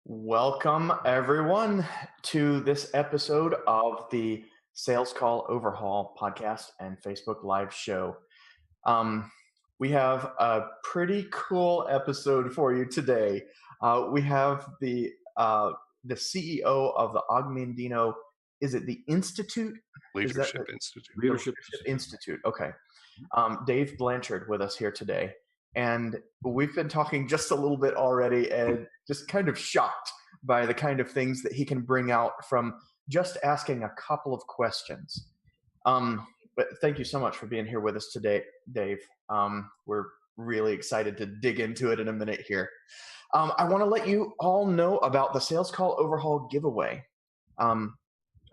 Welcome, everyone, to this episode of the Sales Call Overhaul podcast and Facebook Live show. We have a pretty cool episode for you today. We have the CEO of the Mandino. Is it the Institute? Leadership Institute. Leadership Institute. Okay. Dave Blanchard with us here today. And we've been talking just a little bit already and just kind of shocked by the kind of things that he can bring out from just asking a couple of questions. But thank you so much for being here with us today, Dave. We're really excited to dig into it in a minute here. I want to let you all know about the Sales Call Overhaul giveaway.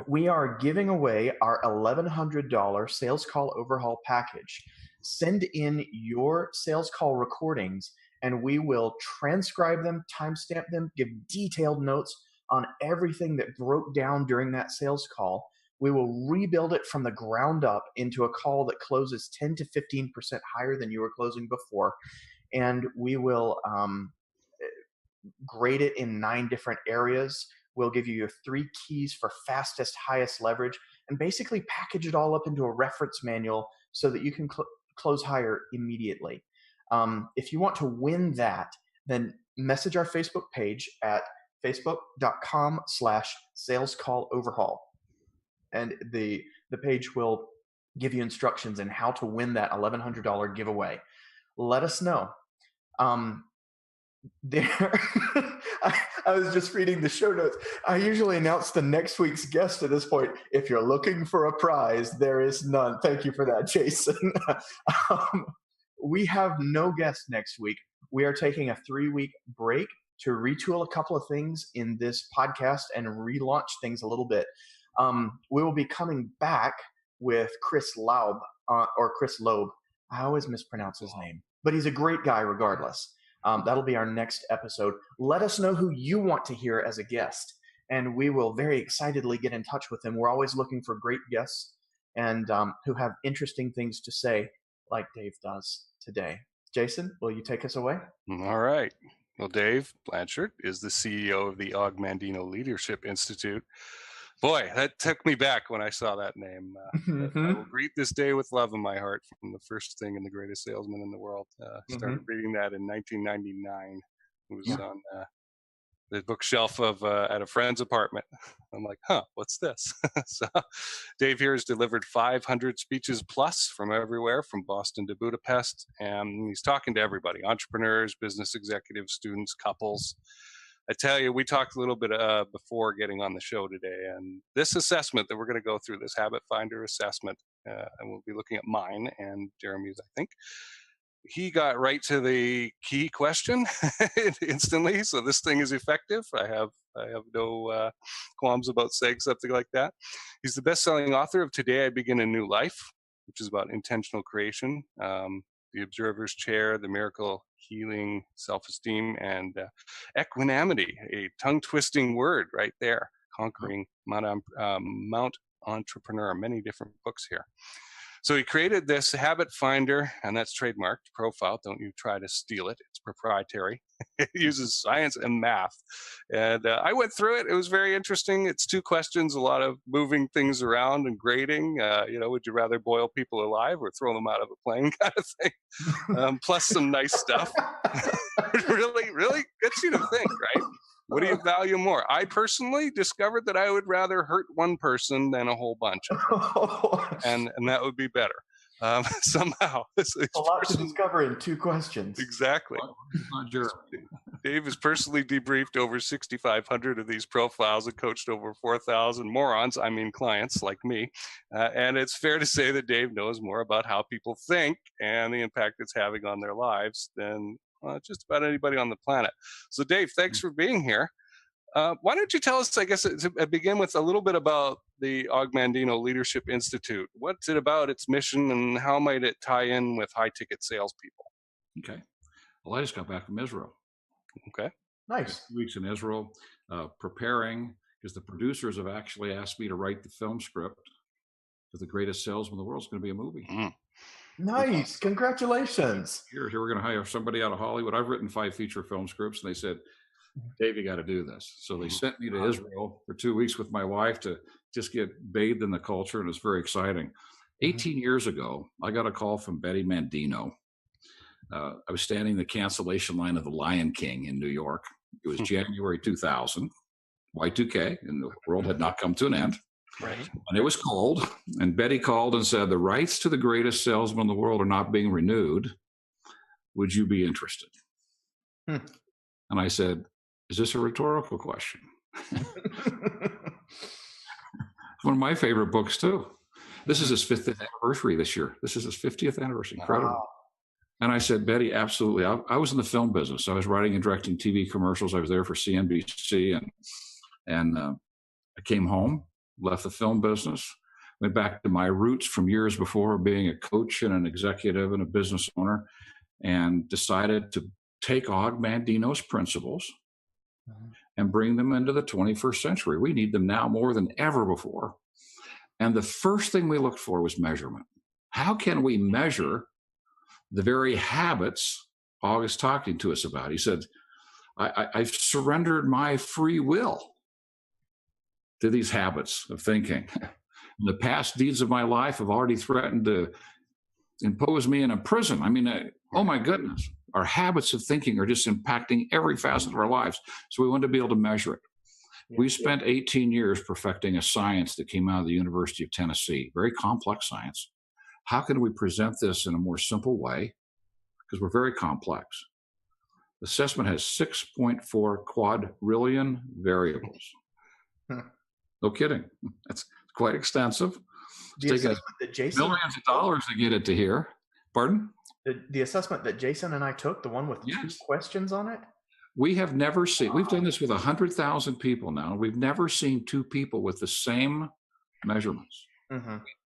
We are giving away our $1,100 Sales Call Overhaul package. Send in your sales call recordings, and we will transcribe them, timestamp them, give detailed notes on everything that broke down during that sales call. We will rebuild it from the ground up into a call that closes 10 to 15% higher than you were closing before. And we will grade it in 9 different areas. We'll give you your 3 keys for fastest, highest leverage, and basically package it all up into a reference manual so that you can close higher immediately. If you want to win that, then message our Facebook page at facebook.com/salescalloverhaul. And the page will give you instructions on how to win that $1,100 giveaway. Let us know. I was just reading the show notes. I usually announce the next week's guest at this point. If you're looking for a prize, there is none. Thank you for that, Jason. We have no guest next week. We are taking a 3-week break to retool a couple of things in this podcast and relaunch things a little bit. We will be coming back with Chris Loeb. I always mispronounce his name, but he's a great guy regardless. That'll be our next episode. Let us know who you want to hear as a guest, and we will very excitedly get in touch with them. We're always looking for great guests and who have interesting things to say, like Dave does today. Jason, will you take us away? All right. Well, Dave Blanchard is the CEO of the Mandino Leadership Institute. Boy, that took me back when I saw that name. I will greet this day with love in my heart from the first thing in The Greatest Salesman in the World. Started reading that in 1999. It was on the bookshelf of at a friend's apartment. I'm like, what's this? So Dave here has delivered 500 speeches plus from everywhere, from Boston to Budapest. And he's talking to everybody, entrepreneurs, business executives, students, couples. I tell you, we talked a little bit before getting on the show today, and this assessment that we're going to go through, this Habit Finder assessment, and we'll be looking at mine and Jeremy's, I think. He got right to the key question instantly, so this thing is effective. I have no qualms about saying something like that. He's the best-selling author of Today I Begin a New Life, which is about intentional creation, The Observer's Chair, The Miracle Healing, Self-Esteem, and Equanimity, a tongue-twisting word right there, Conquering Mount Entrepreneur, many different books here. So he created this Habit Finder, and that's trademarked profile. Don't you try to steal it. It's proprietary. It uses science and math. And I went through it. It was very interesting. It's 2 questions, a lot of moving things around and grading. Would you rather boil people alive or throw them out of a plane kind of thing? Plus some nice stuff. really, really gets you to think, right? What do you value more? I personally discovered that I would rather hurt one person than a whole bunch of them. And that would be better. Somehow. It's a lot to discover in 2 questions. Exactly. Dave has personally debriefed over 6,500 of these profiles and coached over 4,000 morons, I mean clients like me. And it's fair to say that Dave knows more about how people think and the impact it's having on their lives than just about anybody on the planet. So Dave, thanks for being here. Why don't you tell us, I guess, to begin with a little bit about the Mandino Leadership Institute. What's it about, its mission, and how might it tie in with high-ticket salespeople? Okay. Well, I just got back from Israel. Okay. Nice. 2 weeks in Israel, preparing, because the producers have actually asked me to write the film script for The Greatest Salesman in the World. It's going to be a movie. Nice. Congratulations. Here we're going to hire somebody out of Hollywood. I've written 5 feature film scripts, and they said, Dave, you got to do this. So they sent me to Israel for 2 weeks with my wife to just get bathed in the culture, and it's very exciting. 18 years ago, I got a call from Betty Mandino. I was standing in the cancellation line of the Lion King in New York. It was January 2000, Y2K, and the world had not come to an end. Right. And it was cold. And Betty called and said, the rights to the greatest salesman in the world are not being renewed. Would you be interested? And I said, is this a rhetorical question? One of my favorite books, too. This is his 50th anniversary this year. This is his 50th anniversary. Incredible. Wow. And I said, Betty, absolutely. I was in the film business. I was writing and directing TV commercials. I was there for CNBC. And I came home, left the film business, went back to my roots from years before, being a coach and an executive and a business owner, and decided to take Og Mandino's principles and bring them into the 21st century. We need them now more than ever before. And the first thing we looked for was measurement. How can we measure the very habits Og is talking to us about? He said, I've surrendered my free will to these habits of thinking. The past deeds of my life have already threatened to impose me in a prison. I mean, oh my goodness. Our habits of thinking are just impacting every facet of our lives. So we wanted to be able to measure it. We spent 18 years perfecting a science that came out of the University of Tennessee, very complex science. How can we present this in a more simple way? Because we're very complex. The assessment has 6.4 quadrillion variables. No kidding. That's quite extensive. The assessment that Jason millions of dollars to get it to here. Pardon? The assessment that Jason and I took, the one with 2 questions on it? We have never seen, we've done this with 100,000 people now. We've never seen 2 people with the same measurements. We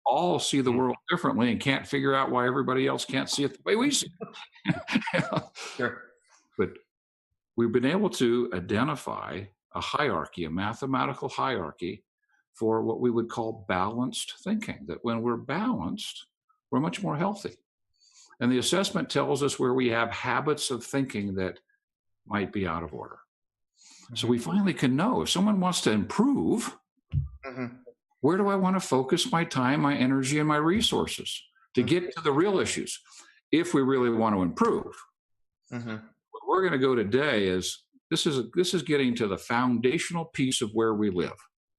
all see the world differently and can't figure out why everybody else can't see it the way we see it. Sure. But we've been able to identify a hierarchy, a mathematical hierarchy for what we would call balanced thinking, that when we're balanced, we're much more healthy. And the assessment tells us where we have habits of thinking that might be out of order. So we finally can know if someone wants to improve, where do I want to focus my time, my energy, and my resources to get to the real issues if we really want to improve? What we're going to go today is this is getting to the foundational piece of where we live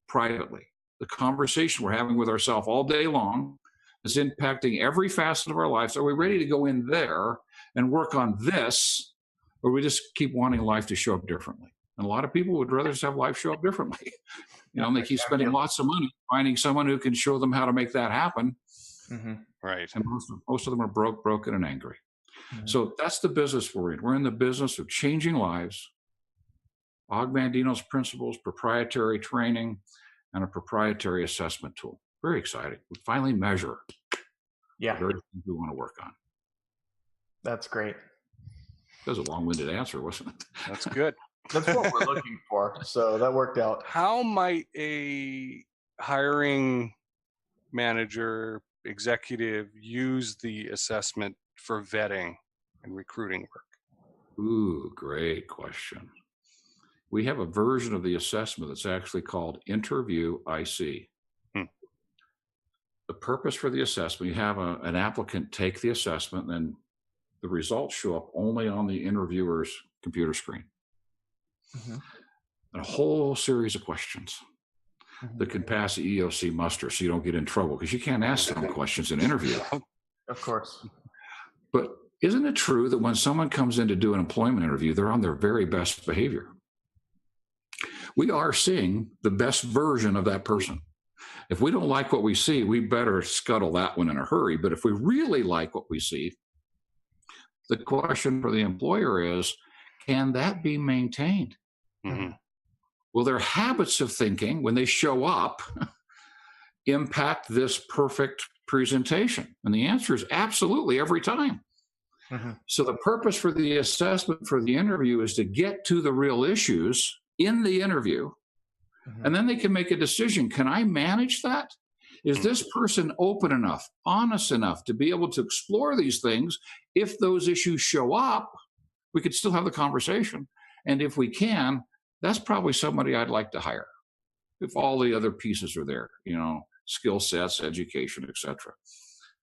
privately. The conversation we're having with ourselves all day long is impacting every facet of our lives. Are we ready to go in there and work on this, or we just keep wanting life to show up differently? And a lot of people would rather just have life show up differently. And they keep spending lots of money finding someone who can show them how to make that happen. Right. And most of them are broken, and angry. So that's the business we're in. We're in the business of changing lives. Og Mandino's principles, proprietary training, and a proprietary assessment tool. Very exciting. We finally measure the very things we want to work on. That's great. That was a long-winded answer, wasn't it? That's good. That's what we're looking for. So that worked out. How might a hiring manager, executive use the assessment for vetting and recruiting work? Ooh, great question. We have a version of the assessment that's actually called Interview IC. The purpose for the assessment, you have an applicant take the assessment, and then the results show up only on the interviewer's computer screen. And a whole series of questions that can pass the EOC muster so you don't get in trouble, because you can't ask some questions in an interview. Of course. But isn't it true that when someone comes in to do an employment interview, they're on their very best behavior? We are seeing the best version of that person. If we don't like what we see, we better scuttle that one in a hurry. But if we really like what we see, the question for the employer is, can that be maintained? Will their habits of thinking, when they show up, impact this perfect presentation? And the answer is absolutely every time. So the purpose for the assessment for the interview is to get to the real issues in the interview. And then they can make a decision. Can I manage that? Is this person open enough, honest enough to be able to explore these things? If those issues show up, we could still have the conversation. And if we can, that's probably somebody I'd like to hire. If all the other pieces are there, skill sets, education, etc.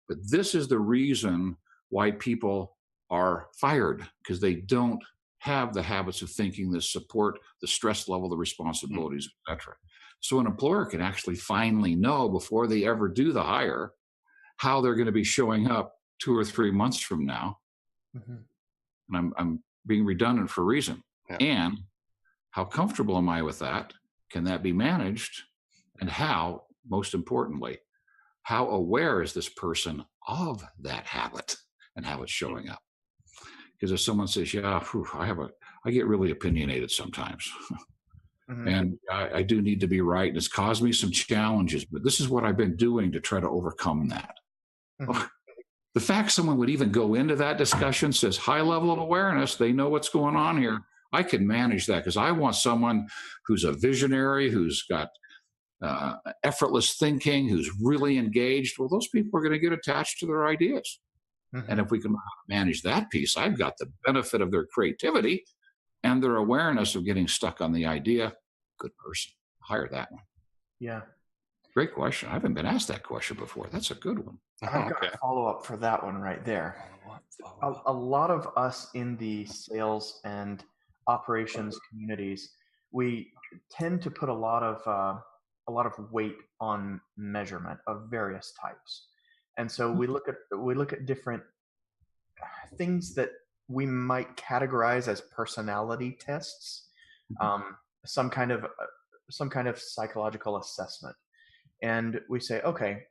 But this is the reason why people are fired, because they don't have the habits of thinking that support the stress level, the responsibilities, etc. So an employer can actually finally know before they ever do the hire how they're going to be showing up 2 or 3 months from now. And I'm being redundant for a reason. Yeah. And how comfortable am I with that? Can that be managed? And how, most importantly, how aware is this person of that habit and how it's showing up? Because if someone says, yeah, I get really opinionated sometimes. And I do need to be right. And it's caused me some challenges, but this is what I've been doing to try to overcome that. The fact someone would even go into that discussion says high level of awareness, they know what's going on here. I can manage that because I want someone who's a visionary, who's got effortless thinking, who's really engaged. Well, those people are going to get attached to their ideas. And if we can manage that piece, I've got the benefit of their creativity and their awareness of getting stuck on the idea. Good person. Hire that one. Yeah. Great question. I haven't been asked that question before. That's a good one. I've got a follow-up for that one right there. A lot of us in the sales and operations communities, we tend to put a lot of weight on measurement of various types. And so we look at different things that we might categorize as personality tests, some kind of psychological assessment. And we say, okay,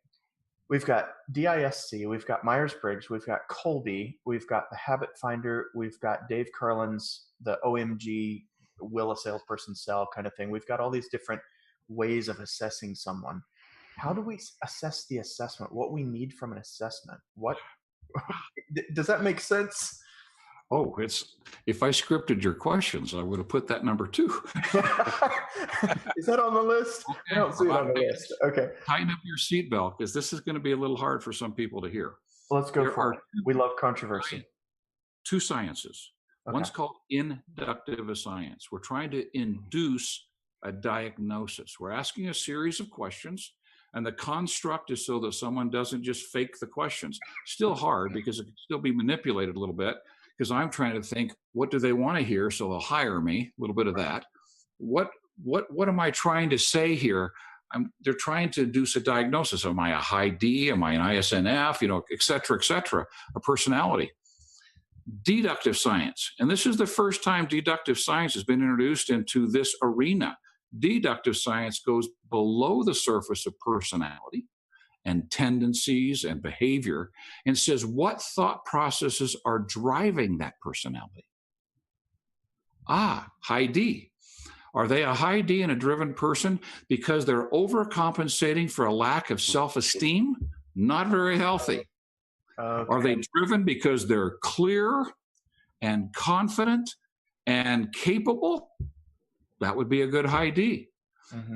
we've got DISC, we've got Myers-Briggs, we've got Colby, we've got the Habit Finder, we've got Dave Carlin's, the OMG, will a salesperson sell kind of thing. We've got all these different ways of assessing someone. How do we assess the assessment? What we need from an assessment? What does that make sense? Oh, if I scripted your questions, I would have put that number 2. Is that on the list? Okay. I don't see it on the list. Okay. Tighten up your seatbelt because this is going to be a little hard for some people to hear. Let's go for it. We love controversy. 2 sciences. Okay. One's called inductive science. We're trying to induce a diagnosis. We're asking a series of questions, and the construct is so that someone doesn't just fake the questions. Still hard because it can still be manipulated a little bit. Because I'm trying to think, what do they want to hear? So they'll hire me, a little bit of that. What am I trying to say here? They're trying to induce a diagnosis. Am I a high D? Am I an ISNF? Et cetera, a personality. Deductive science. And this is the first time deductive science has been introduced into this arena. Deductive science goes below the surface of personality and tendencies and behavior and says what thought processes are driving that personality. High D. Are they a high D and a driven person because they're overcompensating for a lack of self-esteem? Not very healthy. Okay. Are they driven because they're clear and confident and capable? That would be a good high D.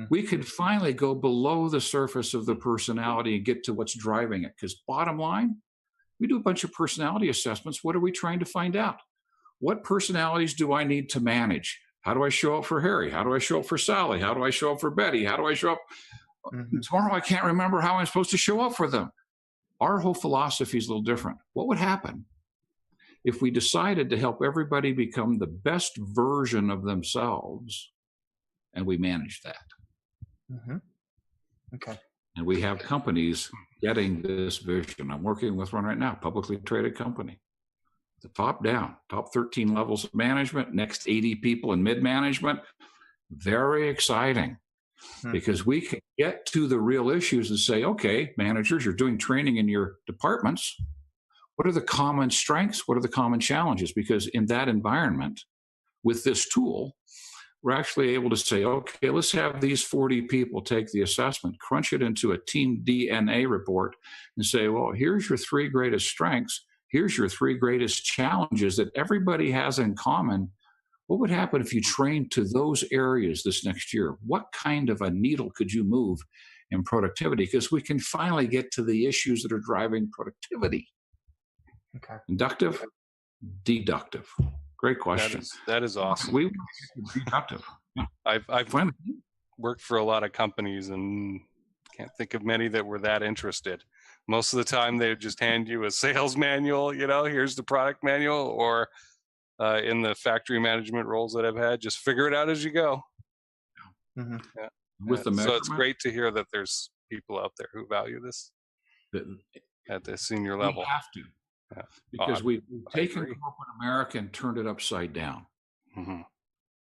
We could finally go below the surface of the personality and get to what's driving it. Because bottom line, we do a bunch of personality assessments. What are we trying to find out? What personalities do I need to manage? How do I show up for Harry? How do I show up for Sally? How do I show up for Betty? How do I show up? Tomorrow I can't remember how I'm supposed to show up for them. Our whole philosophy is a little different. What would happen if we decided to help everybody become the best version of themselves and we manage that? Okay. And we have companies getting this vision. I'm working with one right now, publicly traded company. The top down, top 13 levels of management, next 80 people in mid-management. Very exciting because we can get to the real issues and say, okay, managers, you're doing training in your departments. What are the common strengths? What are the common challenges? Because in that environment, with this tool, we're actually able to say, okay, let's have these 40 people take the assessment, crunch it into a team DNA report and say, well, here's your 3 greatest strengths. Here's your 3 greatest challenges that everybody has in common. What would happen if you trained to those areas this next year? What kind of a needle could you move in productivity? Because we can finally get to the issues that are driving productivity. Okay. Inductive, deductive. Great question. That is awesome. We want to be productive. I've worked for a lot of companies and can't think of many that were that interested. Most of the time they would just hand you a sales manual, here's the product manual, or in the factory management roles that I've had, just figure it out as you go. Mm-hmm. Yeah. With the so it's great to hear that there's people out there who value this at the senior level. We have to. Yeah. Because we've taken corporate America and turned it upside down. Mm-hmm.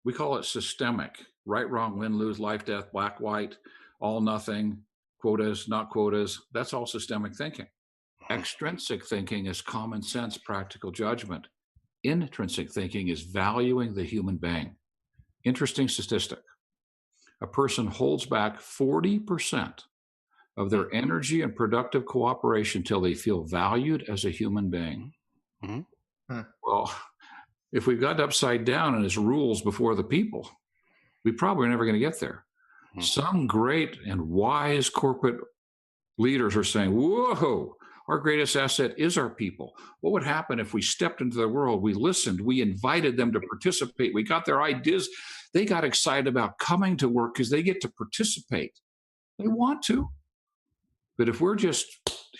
We call it systemic: right, wrong, win, lose, life, death, black, white, all, nothing, quotas, not quotas. That's all systemic thinking. Extrinsic thinking is common sense, practical judgment. Intrinsic thinking is valuing the human being. Interesting statistic. A person holds back 40% of their energy and productive cooperation till they feel valued as a human being. Mm-hmm. Well, if we've got it upside down and it's rules before the people, we probably are never going to get there. Mm-hmm. Some great and wise corporate leaders are saying, whoa, our greatest asset is our people. What would happen if we stepped into the world, we listened, we invited them to participate, we got their ideas, they got excited about coming to work because they get to participate. They want to. But if we're just,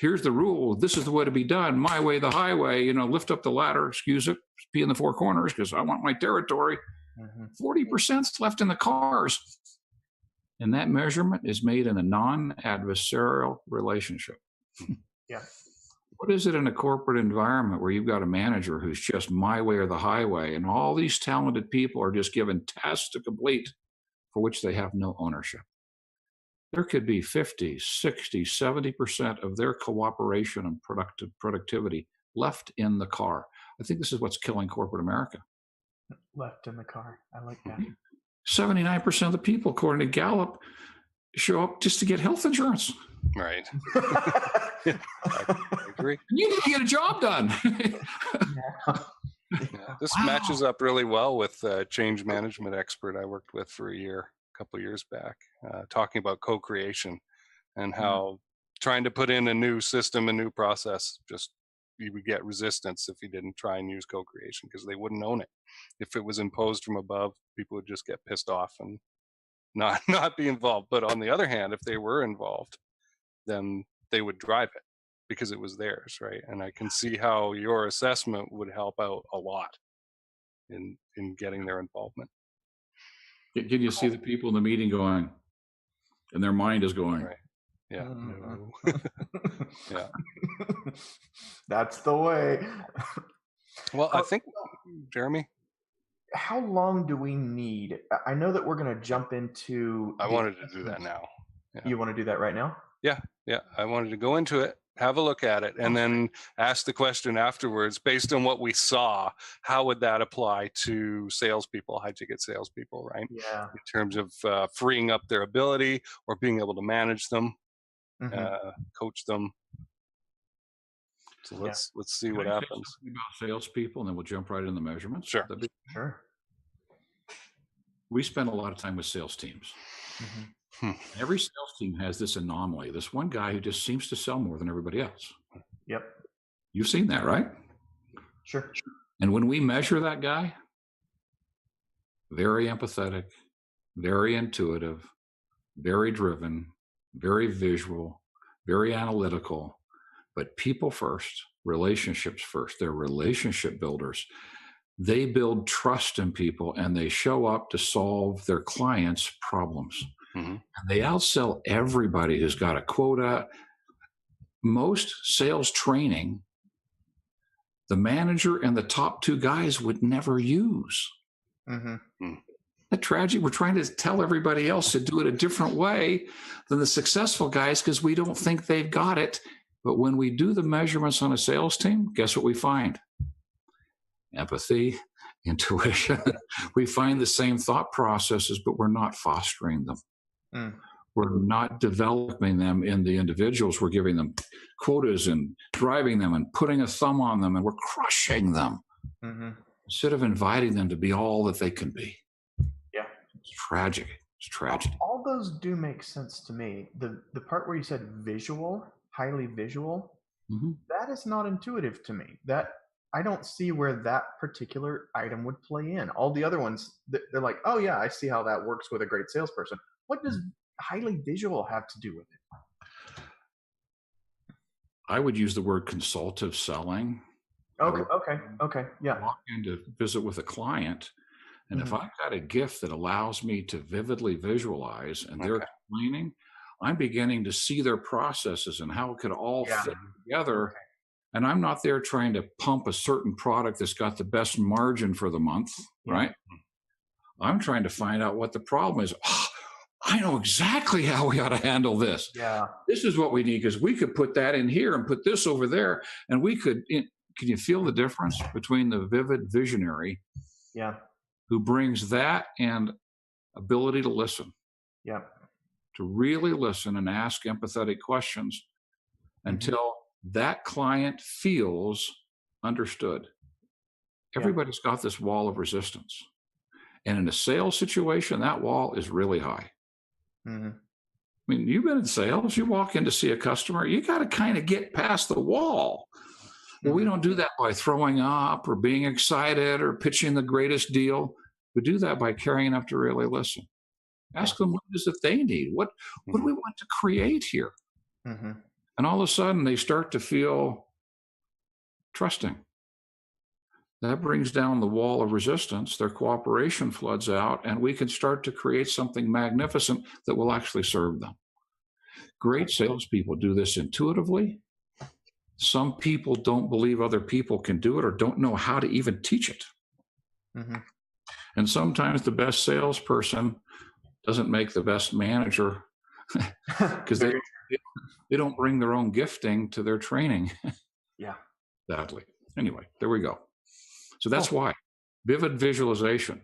here's the rule, this is the way to be done, my way, the highway, lift up the ladder, excuse it, pee in the four corners because I want my territory. 40%'s left in the cars. And that measurement is made in a non-adversarial relationship. Yeah. What is it in a corporate environment where you've got a manager who's just my way or the highway, and all these talented people are just given tasks to complete for which they have no ownership? There could be 50, 60, 70% of their cooperation and productivity left in the car. I think this is what's killing corporate America. Left in the car. I like that. 79% of the people, according to Gallup, show up just to get health insurance. Right. I agree. You need to get a job done. This matches up really well with a change management expert I worked with for a couple of years back, talking about co-creation and how trying to put in a new system, a new process, just you would get resistance if you didn't try and use co-creation because they wouldn't own it. If it was imposed from above, people would just get pissed off and not be involved. But on the other hand, if they were involved, then they would drive it because it was theirs, right? And I can see how your assessment would help out a lot in getting their involvement. Can you see the people in the meeting going, and their mind is going, right. Yeah. Yeah. That's the way. Well, I think, Jeremy, how long do we need? I know that we're going to jump into. I wanted to do that now. Yeah. You want to do that right now? Yeah. I wanted to go into it, have a look at it, and then ask the question afterwards, based on what we saw, how would that apply to salespeople, high-ticket salespeople, right? Yeah. In terms of freeing up their ability or being able to manage them, coach them. So let's see what happens. About salespeople, and then we'll jump right into measurements. Sure. Sure. We spend a lot of time with sales teams. Every sales team has this anomaly, this one guy who just seems to sell more than everybody else. Yep. You've seen that, right? Sure. And when we measure that guy, very empathetic, very intuitive, very driven, very visual, very analytical, but people first, relationships first. They're relationship builders. They build trust in people, and they show up to solve their clients' problems. And they outsell everybody who's got a quota. Most sales training, the manager and the top two guys would never use. That's tragic. We're trying to tell everybody else to do it a different way than the successful guys because we don't think they've got it. But when we do the measurements on a sales team, guess what we find? Empathy, intuition. We find the same thought processes, but we're not fostering them. We're not developing them in the individuals. We're giving them quotas and driving them and putting a thumb on them, and we're crushing them instead of inviting them to be all that they can be. Yeah. It's tragic. It's tragic. All those do make sense to me. The part where you said visual, highly visual, that is not intuitive to me. That I don't see where that particular item would play in. All the other ones, they're like, oh yeah, I see how that works with a great salesperson. What does highly visual have to do with it? I would use the word consultative selling. Okay. Yeah. Walk in to visit with a client, and if I've got a gift that allows me to vividly visualize and they're explaining, I'm beginning to see their processes and how it could all fit together. And I'm not there trying to pump a certain product that's got the best margin for the month, right? I'm trying to find out what the problem is. Oh, I know exactly how we ought to handle this. Yeah. This is what we need, because we could put that in here and put this over there. And we could, can you feel the difference between the vivid visionary who brings that and ability to listen? Yeah. To really listen and ask empathetic questions until that client feels understood. Everybody's got this wall of resistance. And in a sales situation, that wall is really high. I mean, you've been in sales, you walk in to see a customer, you got to kind of get past the wall. Well, we don't do that by throwing up or being excited or pitching the greatest deal. We do that by caring enough to really listen. Ask them what it is that they need. What do we want to create here? And all of a sudden, they start to feel trusting. That brings down the wall of resistance. Their cooperation floods out, and we can start to create something magnificent that will actually serve them. Great salespeople do this intuitively. Some people don't believe other people can do it or don't know how to even teach it. And sometimes the best salesperson doesn't make the best manager because they don't bring their own gifting to their training. Sadly. Anyway, there we go. So that's why. Vivid visualization.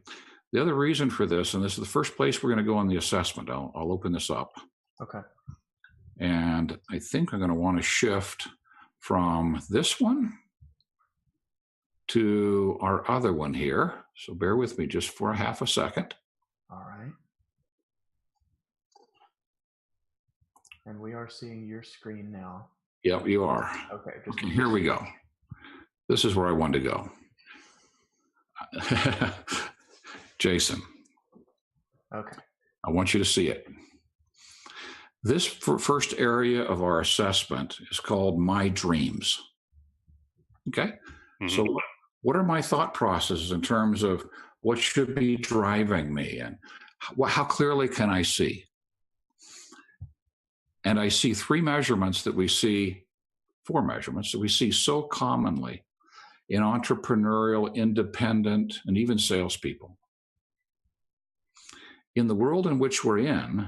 The other reason for this, and this is the first place we're going to go on the assessment. I'll open this up. Okay. And I think I'm going to want to shift from this one to our other one here. So bear with me just for a half a second. All right. And we are seeing your screen now. Yep, you are. Okay. Here we go. This is where I want to go. Jason. Okay. I want you to see it. This first area of our assessment is called My Dreams. Okay? So what are my thought processes in terms of what should be driving me and how clearly can I see? And I see four measurements that we see so commonly in entrepreneurial, independent, and even salespeople. In the world in which we're in,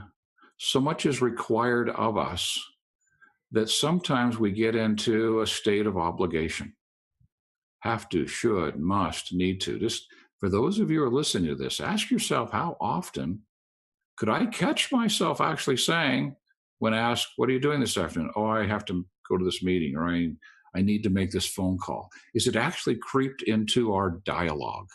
so much is required of us that sometimes we get into a state of obligation. Have to, should, must, need to. Just for those of you who are listening to this, ask yourself, how often could I catch myself actually saying, when asked, what are you doing this afternoon? Oh, I have to go to this meeting, or I need to make this phone call. Is it actually creeped into our dialogue?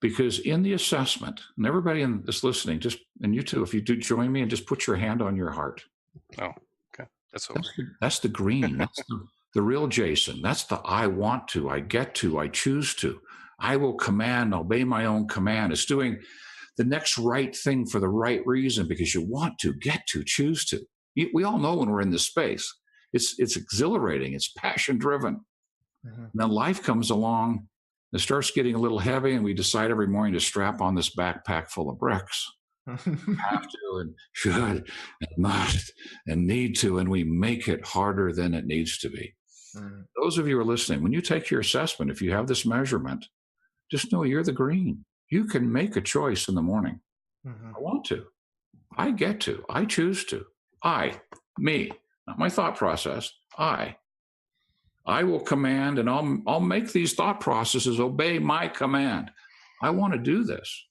Because in the assessment, and everybody in this listening, and you too, if you do join me and just put your hand on your heart. Oh, okay. That's the green. That's the real Jason. That's the I want to, I get to, I choose to. I will command, obey my own command. It's doing the next right thing for the right reason because you want to, get to, choose to. We all know when we're in this space, it's exhilarating, it's passion-driven. And then life comes along, it starts getting a little heavy, and we decide every morning to strap on this backpack full of bricks. Have to and should and must and need to, and we make it harder than it needs to be. Those of you who are listening, when you take your assessment, if you have this measurement, just know you're the green. You can make a choice in the morning. I want to. I get to. I choose to. Me, not my thought process. I will command, and I'll make these thought processes obey my command. I want to do this.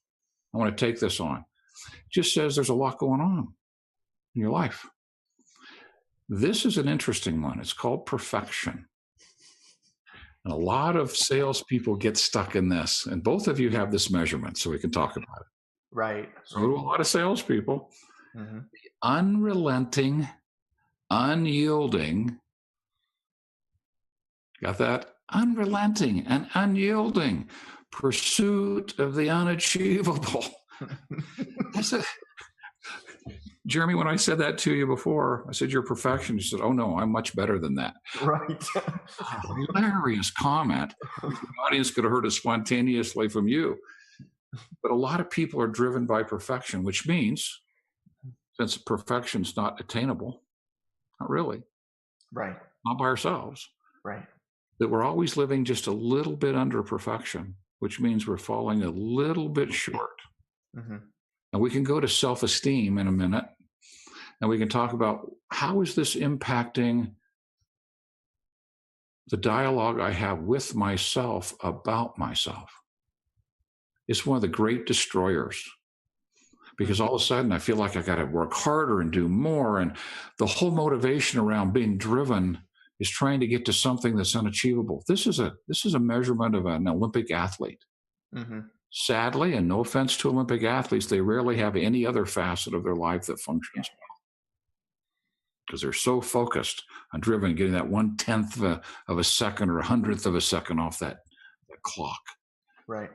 I want to take this on. It just says there's a lot going on in your life. This is an interesting one. It's called perfection. And a lot of salespeople get stuck in this. And both of you have this measurement, so we can talk about it. Right. So do a lot of salespeople. The unrelenting, unyielding Got that? Unrelenting and unyielding pursuit of the unachievable. Jeremy, when I said that to you before, I said, you're a perfectionist. You said, oh no, I'm much better than that. Right. Hilarious comment. The audience could have heard it spontaneously from you. But a lot of people are driven by perfection, which means, since perfection's not attainable, not really. Right. Not by ourselves. Right. That we're always living just a little bit under perfection, which means we're falling a little bit short. Mm-hmm. And we can go to self-esteem in a minute, and we can talk about how is this impacting the dialogue I have with myself about myself. It's one of the great destroyers, because all of a sudden I feel like I got to work harder and do more. And the whole motivation around being driven is trying to get to something that's unachievable. This is a measurement of an Olympic athlete. Mm-hmm. Sadly, and no offense to Olympic athletes, they rarely have any other facet of their life that functions well, because they're so focused on driven, getting that 1/10 of a second or 100th of a second off that clock. Right.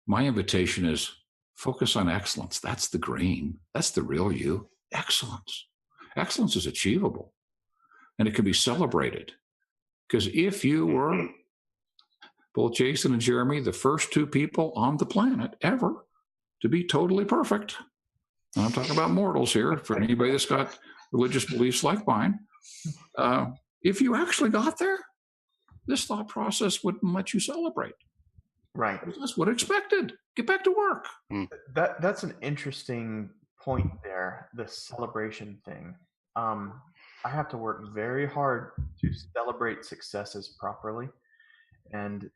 My invitation is focus on excellence. That's the green. That's the real you. Excellence. Excellence is achievable, and it can be celebrated. Because if you were, both Jason and Jeremy, the first two people on the planet ever to be totally perfect, and I'm talking about mortals here, for anybody that's got religious beliefs like mine, if you actually got there, this thought process wouldn't let you celebrate. Right. That's what expected. Get back to work. That's an interesting point there, the celebration thing. I have to work very hard to celebrate successes properly. And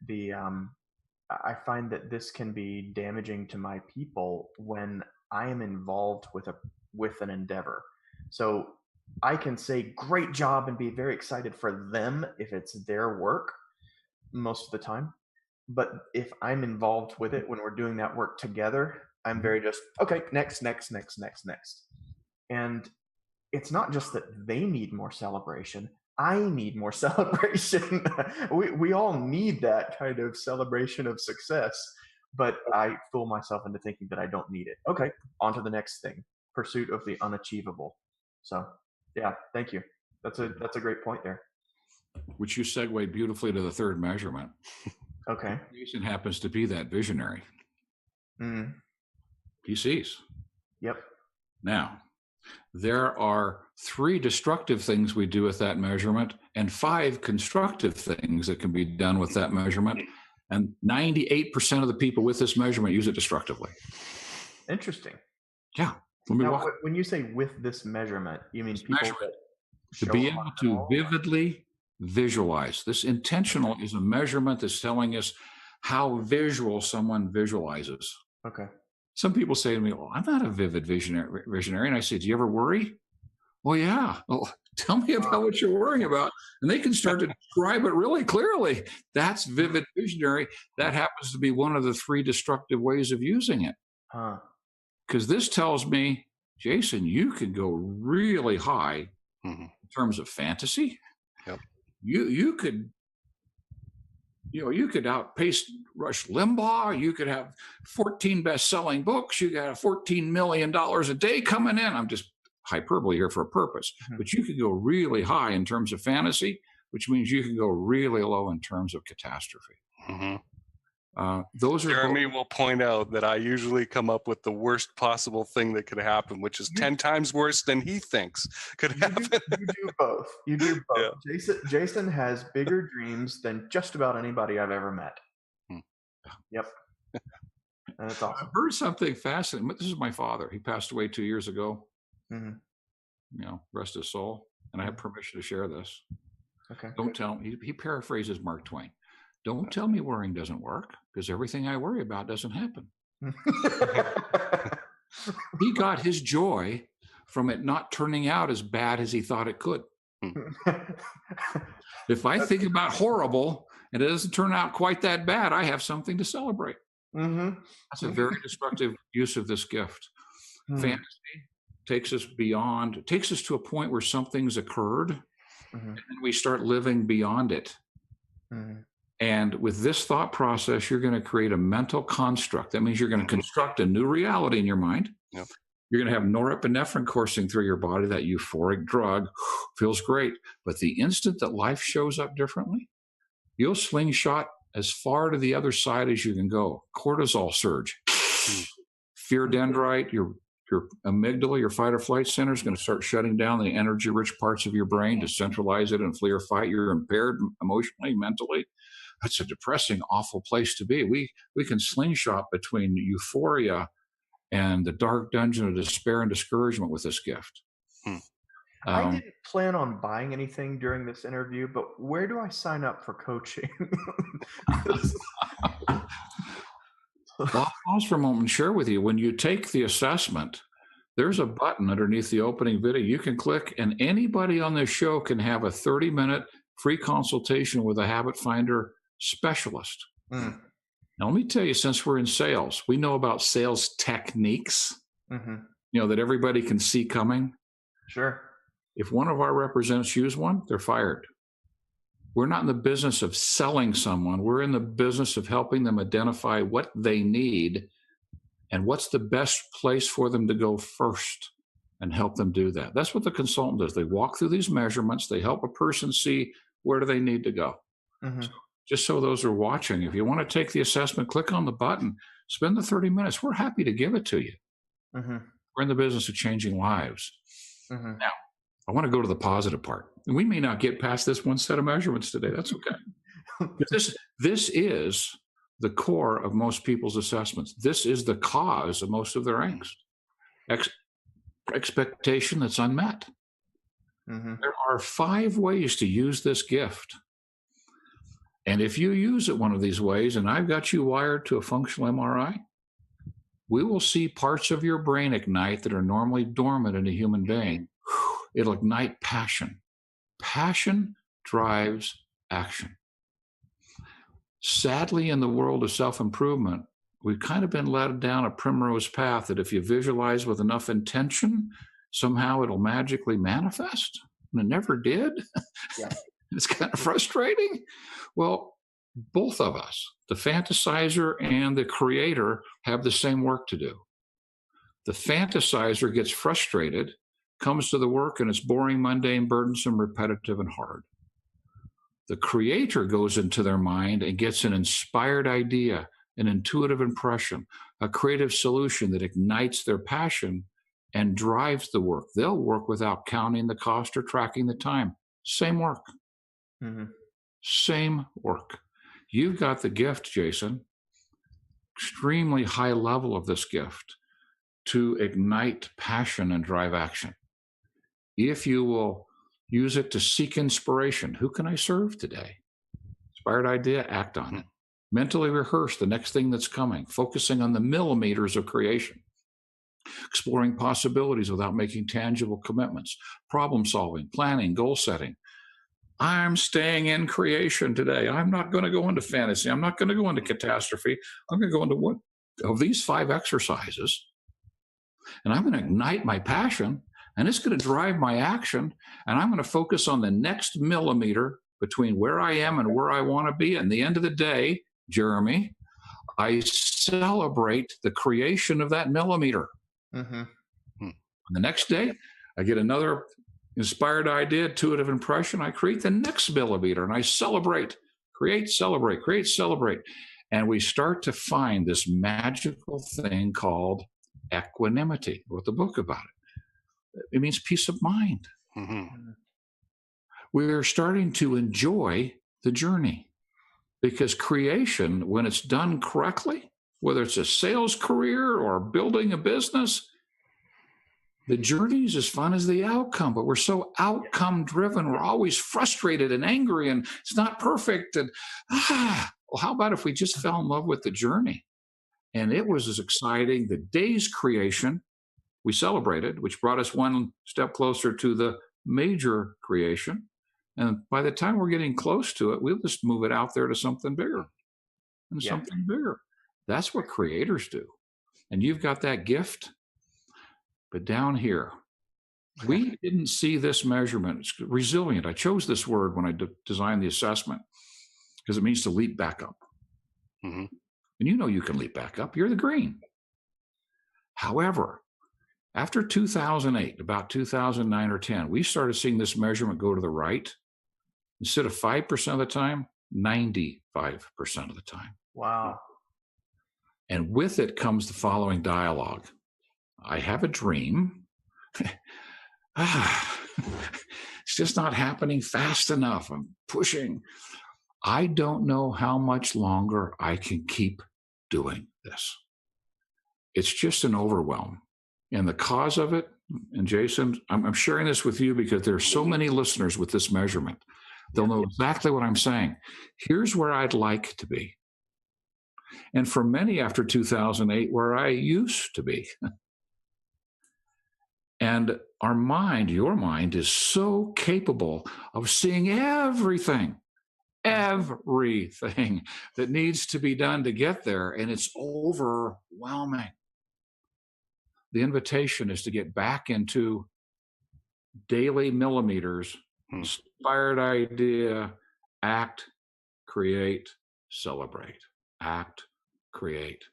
I find that this can be damaging to my people when I am involved with an endeavor. So I can say great job and be very excited for them if it's their work most of the time. But if I'm involved with it when we're doing that work together, I'm very just, okay, next. And it's not just that they need more celebration. I need more celebration. we all need that kind of celebration of success, but I fool myself into thinking that I don't need it. Okay, on to the next thing. Pursuit of the unachievable. So, yeah, thank you. That's a great point there. Which you segue beautifully to the third measurement. Okay. Jason happens to be that visionary. Mm. He sees. Yep. Now, there are 3 destructive things we do with that measurement and 5 constructive things that can be done with that measurement. And 98% of the people with this measurement use it destructively. Interesting. Yeah. Now, when you say with this measurement, you mean people to be able to vividly visualize. This intentional is a measurement that's telling us how visual someone visualizes. Okay. Some people say to me, well, I'm not a vivid visionary. And I say, do you ever worry? Well, yeah. Well, tell me about what you're worrying about. And they can start to describe it really clearly. That's vivid visionary. That happens to be one of the 3 destructive ways of using it. Because this tells me, Jason, you could go really high in terms of fantasy. Yep. You could outpace Rush Limbaugh. You could have 14 best-selling books. You got $14 million a day coming in. I'm just hyperbole here for a purpose. But you could go really high in terms of fantasy, which means you can go really low in terms of catastrophe. Jeremy will point out that I usually come up with the worst possible thing that could happen, which is 10 times worse than he thinks could happen. You do both. You do both. Yeah. Jason has bigger dreams than just about anybody I've ever met. Yep. And it's awesome. I've heard something fascinating. This is my father. He passed away 2 years ago. Rest his soul. And I have permission to share this. Okay. Don't tell him. He paraphrases Mark Twain. Don't tell me worrying doesn't work, because everything I worry about doesn't happen. He got his joy from it not turning out as bad as he thought it could. If I think about horrible and it doesn't turn out quite that bad, I have something to celebrate. That's a very destructive use of this gift. Fantasy takes us beyond, it takes us to a point where something's occurred, and we start living beyond it. And with this thought process, you're going to create a mental construct. That means you're going to construct a new reality in your mind. Yep. You're going to have norepinephrine coursing through your body, that euphoric drug. Feels great. But the instant that life shows up differently, you'll slingshot as far to the other side as you can go. Cortisol surge. Fear dendrite, your amygdala, your fight or flight center is going to start shutting down the energy-rich parts of your brain to centralize it and flee or fight. You're impaired emotionally, mentally. That's a depressing, awful place to be. We can slingshot between euphoria and the dark dungeon of despair and discouragement with this gift. I didn't plan on buying anything during this interview, but where do I sign up for coaching? Well, I'll pause for a moment and share with you. When you take the assessment, there's a button underneath the opening video you can click, and anybody on this show can have a 30-minute free consultation with a habit finder specialist. Now, let me tell you, since we're in sales, we know about sales techniques, that everybody can see coming. Sure. If one of our representatives use one, they're fired. We're not in the business of selling someone. We're in the business of helping them identify what they need and what's the best place for them to go first and help them do that. That's what the consultant does. They walk through these measurements. They help a person see where do they need to go. So just so those are watching, if you want to take the assessment, click on the button, spend the 30 minutes. We're happy to give it to you. We're in the business of changing lives. Now, I want to go to the positive part. And we may not get past this one set of measurements today. That's okay. This is the core of most people's assessments. This is the cause of most of their angst. Expectation that's unmet. There are 5 ways to use this gift. And if you use it one of these ways, and I've got you wired to a functional MRI, we will see parts of your brain ignite that are normally dormant in a human being. It'll ignite passion. Passion drives action. Sadly, in the world of self-improvement, we've kind of been led down a primrose path that if you visualize with enough intention, somehow it'll magically manifest. And it never did. Yeah. It's kind of frustrating. Well, both of us, the fantasizer and the creator, have the same work to do. The fantasizer gets frustrated, comes to the work, and it's boring, mundane, burdensome, repetitive, and hard. The creator goes into their mind and gets an inspired idea, an intuitive impression, a creative solution that ignites their passion and drives the work. They'll work without counting the cost or tracking the time. Same work. Same work. You've got the gift, Jason, extremely high level of this gift, to ignite passion and drive action. If you will use it to seek inspiration, who can I serve today? Inspired idea, act on it. Mentally rehearse the next thing that's coming, focusing on the millimeters of creation, exploring possibilities without making tangible commitments, problem solving, planning, goal setting. I'm staying in creation today. I'm not going to go into fantasy. I'm not going to go into catastrophe. I'm going to go into one of these 5 exercises, and I'm going to ignite my passion, and it's going to drive my action, and I'm going to focus on the next millimeter between where I am and where I want to be. And at the end of the day, Jeremy, I celebrate the creation of that millimeter. And the next day, I get another inspired idea, intuitive impression. I create the next millimeter, and I celebrate, create, celebrate, create, celebrate. And we start to find this magical thing called equanimity. I wrote the book about it. It means peace of mind. We're starting to enjoy the journey, because creation, when it's done correctly, whether it's a sales career or building a business, the journey is as fun as the outcome, but we're so outcome driven. We're always frustrated and angry, and it's not perfect. And well, how about if we just fell in love with the journey? And it was as exciting. The day's creation we celebrated, which brought us one step closer to the major creation. And by the time we're getting close to it, we'll just move it out there to something bigger and something bigger. That's what creators do. And you've got that gift. But down here, we didn't see this measurement. It's resilient. I chose this word when I designed the assessment. because it means to leap back up. Mm-hmm. And you know you can leap back up. You're the green. However, after 2008, about 2009 or 10, we started seeing this measurement go to the right. Instead of 5% of the time, 95% of the time. Wow. And with it comes the following dialogue. I have a dream. It's just not happening fast enough. I'm pushing. I don't know how much longer I can keep doing this. It's just an overwhelm. And the cause of it, and Jason, I'm sharing this with you because there are so many listeners with this measurement. They'll know exactly what I'm saying. Here's where I'd like to be. And for many after 2008, where I used to be. And our mind, your mind, is so capable of seeing everything that needs to be done to get there. And it's overwhelming. The invitation is to get back into daily millimeters, inspired idea, act, create, celebrate. Act, create,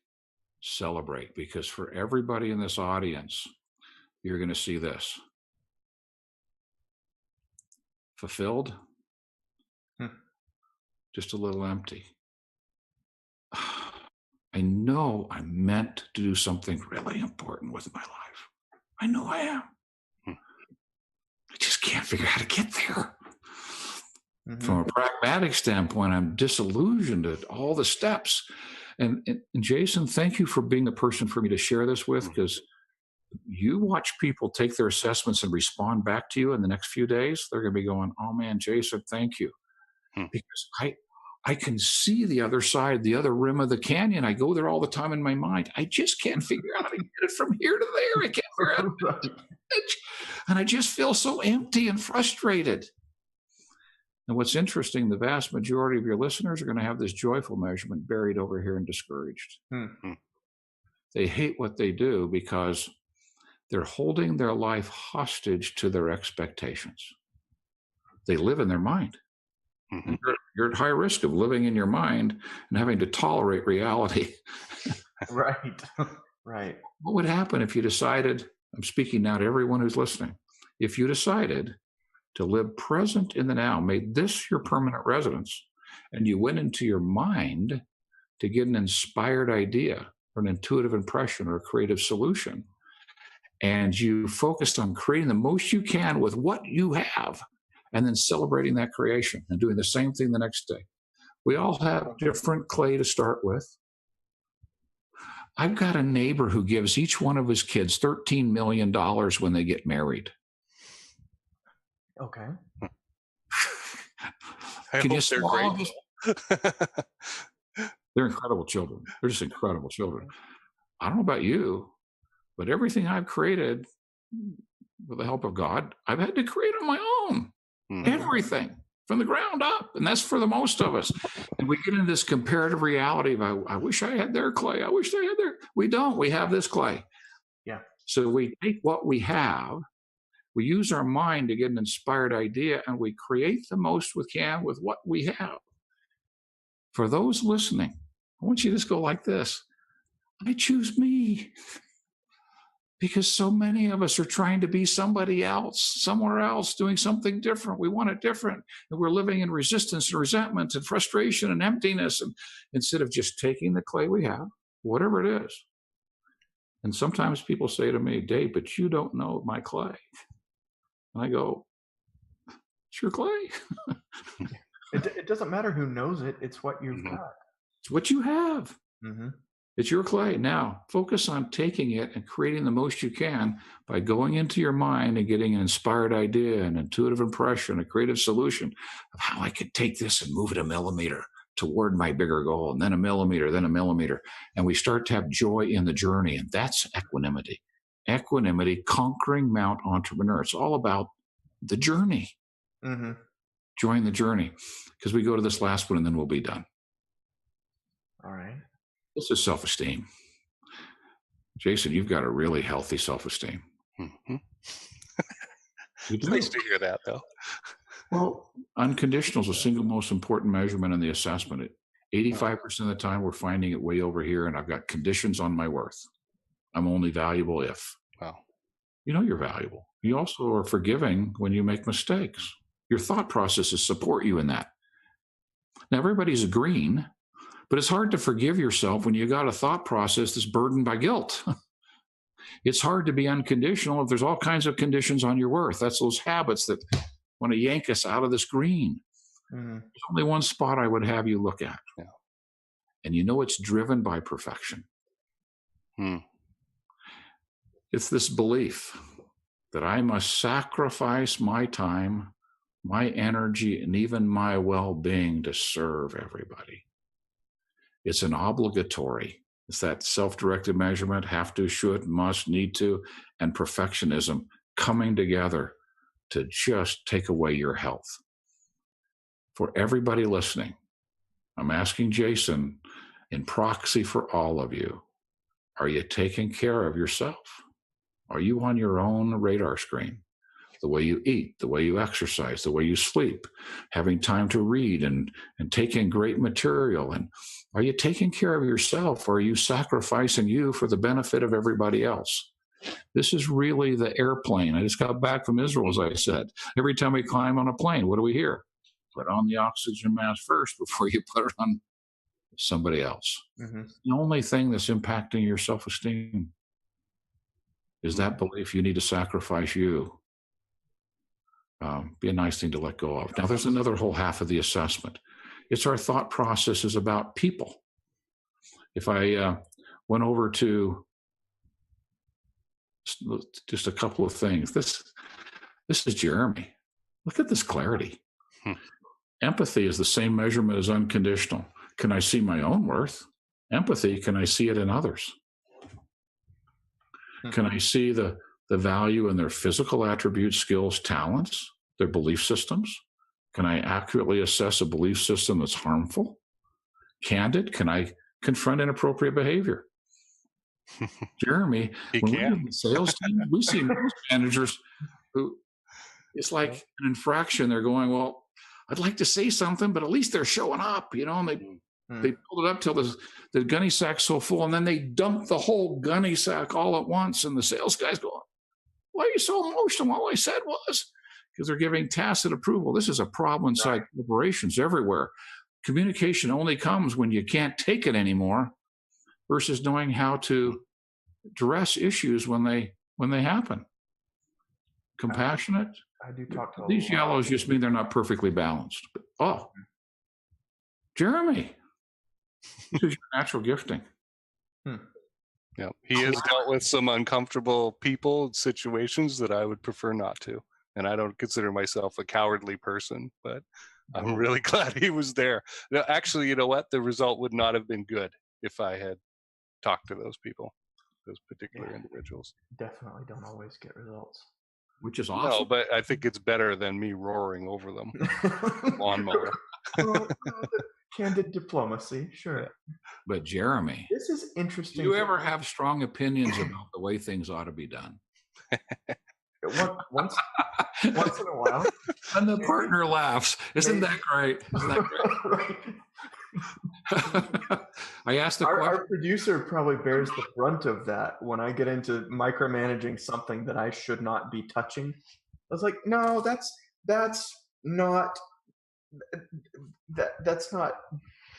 celebrate. Because for everybody in this audience, you're going to see this. Fulfilled, just a little empty. I know I'm meant to do something really important with my life. I know I am. I just can't figure out how to get there. From a pragmatic standpoint, I'm disillusioned at all the steps. And Jason, thank you for being the person for me to share this with, because you watch people take their assessments and respond back to you in the next few days. They're going to be going, oh man, Jason, thank you. Because I can see the other side, the other rim of the canyon. I go there all the time in my mind. I just can't figure out how to get it from here to there. I can't figure out. And I just feel so empty and frustrated. And what's interesting, the vast majority of your listeners are going to have this joyful measurement buried over here and discouraged. They hate what they do because they're holding their life hostage to their expectations. They live in their mind. You're at high risk of living in your mind and having to tolerate reality. Right. What would happen if you decided, I'm speaking now to everyone who's listening, if you decided to live present in the now, made this your permanent residence, and you went into your mind to get an inspired idea or an intuitive impression or a creative solution, and you focused on creating the most you can with what you have, and then celebrating that creation and doing the same thing the next day. We all have different clay to start with. I've got a neighbor who gives each one of his kids $13 million when they get married. Okay. I hope they're grateful. They're incredible children. They're just incredible children. I don't know about you, but everything I've created with the help of God, I've had to create on my own. Everything from the ground up. And that's for the most of us. And we get into this comparative reality of, I wish I had their clay. I wish they had their. We don't. We have this clay. Yeah. So we take what we have, we use our mind to get an inspired idea, and we create the most we can with what we have. For those listening, I want you to just go like this. I choose me. Because so many of us are trying to be somebody else, somewhere else, doing something different. We want it different. And we're living in resistance and resentment and frustration and emptiness. And instead of just taking the clay we have, whatever it is. And sometimes people say to me, Dave, but you don't know my clay. And I go, it's your clay. It doesn't matter who knows it. It's what you've got. It's what you have. It's your clay. Now, focus on taking it and creating the most you can by going into your mind and getting an inspired idea, an intuitive impression, a creative solution of how I could take this and move it a millimeter toward my bigger goal, and then a millimeter, then a millimeter. And we start to have joy in the journey, and that's equanimity. Equanimity, conquering Mount Entrepreneur. It's all about the journey. Join the journey. Because we go to this last one, and then we'll be done. All right. This is self-esteem. Jason, you've got a really healthy self-esteem. It's nice to hear that, though. Well, unconditional is the single most important measurement in the assessment. 85% of the time, we're finding it way over here, and I've got conditions on my worth. I'm only valuable if. Wow. You know you're valuable. You also are forgiving when you make mistakes. Your thought processes support you in that. Now, everybody's green, but it's hard to forgive yourself when you got a thought process that's burdened by guilt. It's hard to be unconditional if there's all kinds of conditions on your worth. That's those habits that want to yank us out of this green. Mm-hmm. There's only one spot I would have you look at. Yeah. And you know it's driven by perfection. It's this belief that I must sacrifice my time, my energy, and even my well-being to serve everybody. It's an obligatory. It's that self-directed measurement, have to, should, must, need to, and perfectionism coming together to just take away your health. For everybody listening, I'm asking Jason, in proxy for all of you, are you taking care of yourself? Are you on your own radar screen? The way you eat, the way you exercise, the way you sleep, having time to read and take in great material. And are you taking care of yourself, or are you sacrificing you for the benefit of everybody else? This is really the airplane. I just got back from Israel, as I said. Every time we climb on a plane, what do we hear? Put on the oxygen mask first before you put it on somebody else. Mm-hmm. The only thing that's impacting your self-esteem is that belief you need to sacrifice you. Be a nice thing to let go of. Now, there's another whole half of the assessment. It's our thought processes about people. If I went over to just a couple of things. This is Jeremy. Look at this clarity. Empathy is the same measurement as unconditional. Can I see my own worth? Empathy, can I see it in others? Can I see the value in their physical attributes, skills, talents, their belief systems? Can I accurately assess a belief system that's harmful? Candid, can I confront inappropriate behavior? Jeremy, when we're in the sales team, we see most managers who, it's like an infraction. They're going, well, I'd like to say something, but at least they're showing up, you know, and they pulled it up till the gunny sack's so full, and then they dump the whole gunny sack all at once, and the sales guy's going, why are you so emotional? All I said was, because they're giving tacit approval. This is a problem inside corporations everywhere. Communication only comes when you can't take it anymore, versus knowing how to address issues when they happen. Compassionate. I do talk to these yellows just mean they're not perfectly balanced. But, Jeremy, this is your natural gifting. Yeah, he has dealt with some uncomfortable people, situations that I would prefer not to. And I don't consider myself a cowardly person, but I'm really glad he was there. Now, actually, you know what? The result would not have been good if I had talked to those people, those particular individuals. Definitely don't always get results. Which is awesome. No, but I think it's better than me roaring over them. Lawnmower. Candid diplomacy, sure. But Jeremy, this is interesting. Do you ever have strong opinions about the way things ought to be done? Once in a while. And the partner laughs. Isn't that great? Isn't that great? I asked the question. Our producer probably bears the brunt of that when I get into micromanaging something that I should not be touching. I was like, no, that's not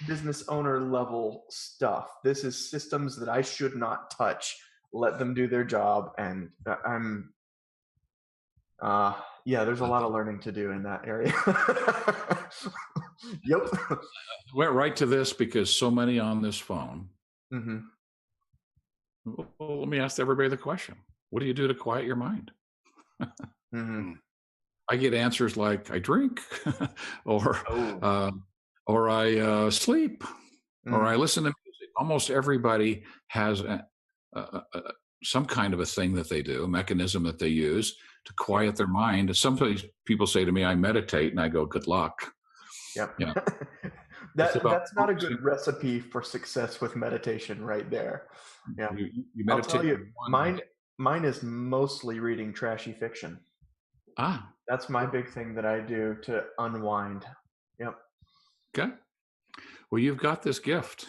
business owner level stuff. This is systems that I should not touch. Let them do their job, and there's a lot of learning to do in that area. Yep. Went right to this because so many on this phone. Mm-hmm. Well, let me ask everybody the question. What do you do to quiet your mind? Mm-hmm. I get answers like I drink or I sleep or I listen to music. Almost everybody has some kind of a thing that they do, a mechanism that they use to quiet their mind. Sometimes people say to me, I meditate, and I go, good luck. Yep. Yeah. That's not a good recipe for success with meditation right there. Yeah. You meditate. I'll tell you, mine is mostly reading trashy fiction. That's my big thing that I do to unwind. Yep. Okay. Well, you've got this gift.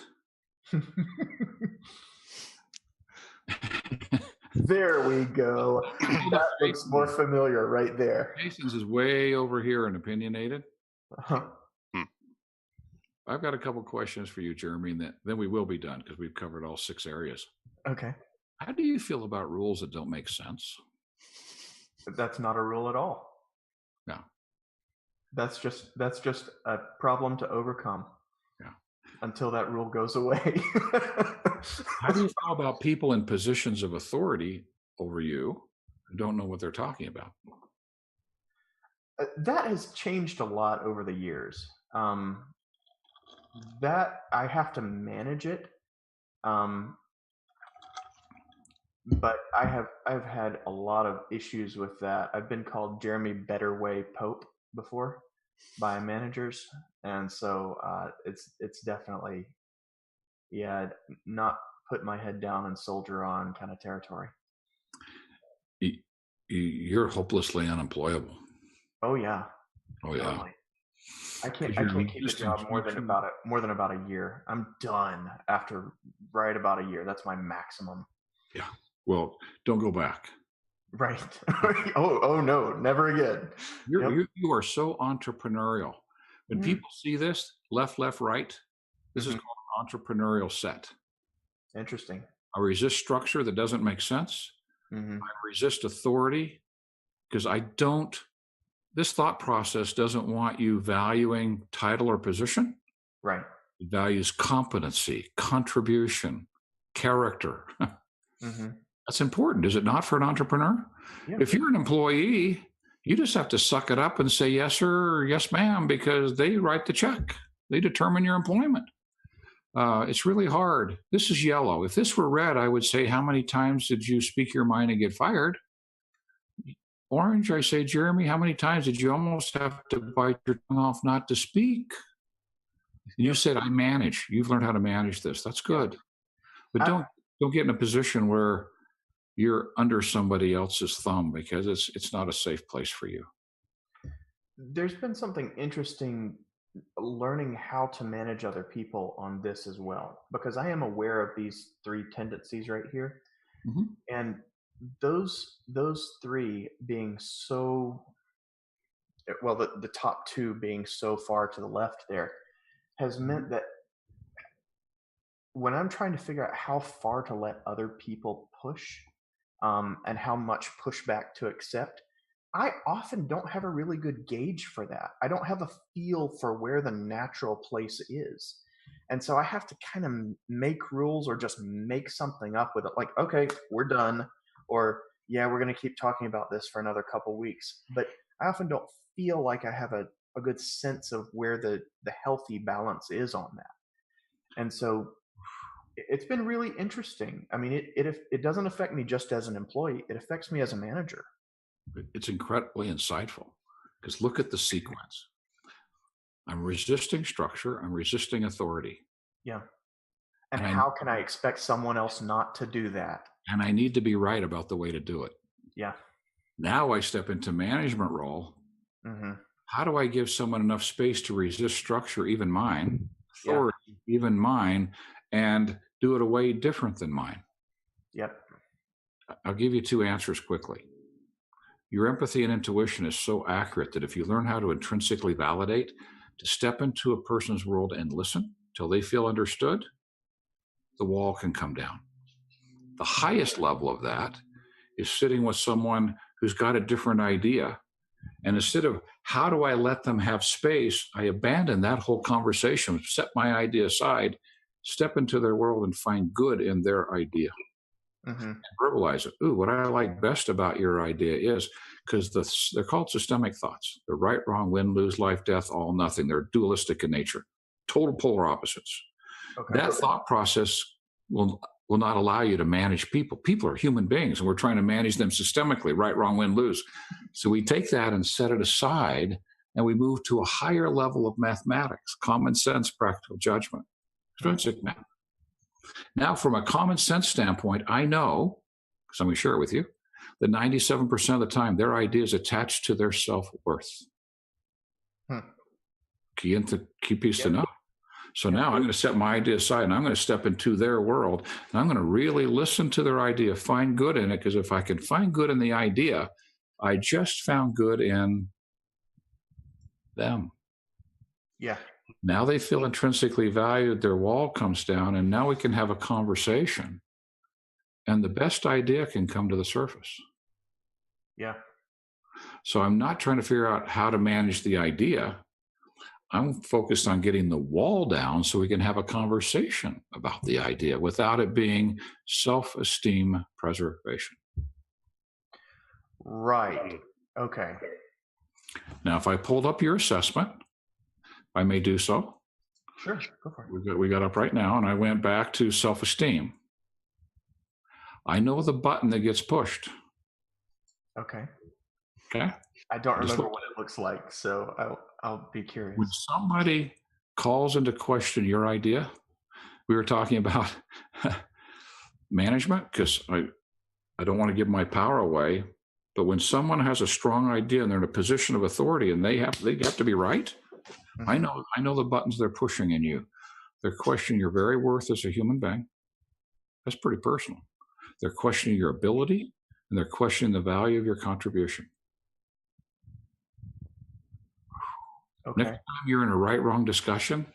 There we go. That looks more familiar right there. Jason's is way over here in opinionated. Uh-huh. I've got a couple questions for you, Jeremy, and then we will be done because we've covered all 6 areas. Okay. How do you feel about rules that don't make sense? That's not a rule at all. No. That's just a problem to overcome. Yeah. Until that rule goes away. How do you feel about people in positions of authority over you who don't know what they're talking about? That has changed a lot over the years. That I have to manage it. But I've had a lot of issues with that. I've been called Jeremy Better Way Pope before by managers, and so it's definitely not put my head down and soldier on kind of territory. You're hopelessly unemployable. Oh yeah. Oh yeah. Totally. I can't keep a job more than about a year. I'm done after right about a year. That's my maximum. Yeah. Well, don't go back. Right. oh no, never again. You are so entrepreneurial. When people see this, left, right, this is called an entrepreneurial set. Interesting. I resist structure that doesn't make sense. I resist authority because this thought process doesn't want you valuing title or position. Right. It values competency, contribution, character. That's important, is it not, for an entrepreneur? Yeah. If you're an employee, you just have to suck it up and say yes, sir, or yes, ma'am, because they write the check. They determine your employment. It's really hard. This is yellow. If this were red, I would say, how many times did you speak your mind and get fired? Orange, I say, Jeremy, how many times did you almost have to bite your tongue off not to speak? You said, I manage. You've learned how to manage this. That's good. But don't get in a position where you're under somebody else's thumb, because it's not a safe place for you. There's been something interesting learning how to manage other people on this as well, because I am aware of these 3 tendencies right here. And those 3 being so, well, the top 2 being so far to the left there has meant that when I'm trying to figure out how far to let other people push and how much pushback to accept, I often don't have a really good gauge for that. I don't have a feel for where the natural place is. And so I have to kind of make rules or just make something up with it. Like, okay, we're done. Or, yeah, we're going to keep talking about this for another couple weeks. But I often don't feel like I have a good sense of where the healthy balance is on that. And so it's been really interesting. I mean, it doesn't affect me just as an employee. It affects me as a manager. It's incredibly insightful, because look at the sequence. I'm resisting structure. I'm resisting authority. Yeah. And how can I expect someone else not to do that? And I need to be right about the way to do it. Yeah. Now I step into management role. How do I give someone enough space to resist structure, even mine, authority, even mine, and do it a way different than mine? Yep. I'll give you 2 answers quickly. Your empathy and intuition is so accurate that if you learn how to intrinsically validate, to step into a person's world and listen till they feel understood, the wall can come down. The highest level of that is sitting with someone who's got a different idea. And instead of how do I let them have space, I abandon that whole conversation, set my idea aside, step into their world and find good in their idea. And verbalize it. Ooh, what I like best about your idea is, because they're called systemic thoughts. They're right, wrong, win, lose, life, death, all, nothing. They're dualistic in nature, total polar opposites. Okay. That thought process will not allow you to manage people. People are human beings, and we're trying to manage them systemically, right, wrong, win, lose. So we take that and set it aside, and we move to a higher level of mathematics, common sense, practical judgment, intrinsic math. Now, from a common sense standpoint, I know, because I'm going to share it with you, that 97% of the time their idea is attached to their self-worth. Key piece to know. So now I'm going to set my idea aside and I'm going to step into their world and I'm going to really listen to their idea, find good in it, because if I can find good in the idea, I just found good in them. Yeah. Now they feel intrinsically valued, their wall comes down, and now we can have a conversation. And the best idea can come to the surface. Yeah. So I'm not trying to figure out how to manage the idea. I'm focused on getting the wall down so we can have a conversation about the idea without it being self-esteem preservation. Right. Okay. Now, if I pulled up your assessment, I may do so. Sure. Go for it. We got up right now, and I went back to self-esteem. I know the button that gets pushed. Okay. Okay. I don't remember what it looks like, so I'll be curious. When somebody calls into question your idea, we were talking about management, because I don't want to give my power away, but when someone has a strong idea and they're in a position of authority and they have to be right, I know the buttons they're pushing in you. They're questioning your very worth as a human being. That's pretty personal. They're questioning your ability and they're questioning the value of your contribution. Okay. Next time you're in a right-wrong discussion,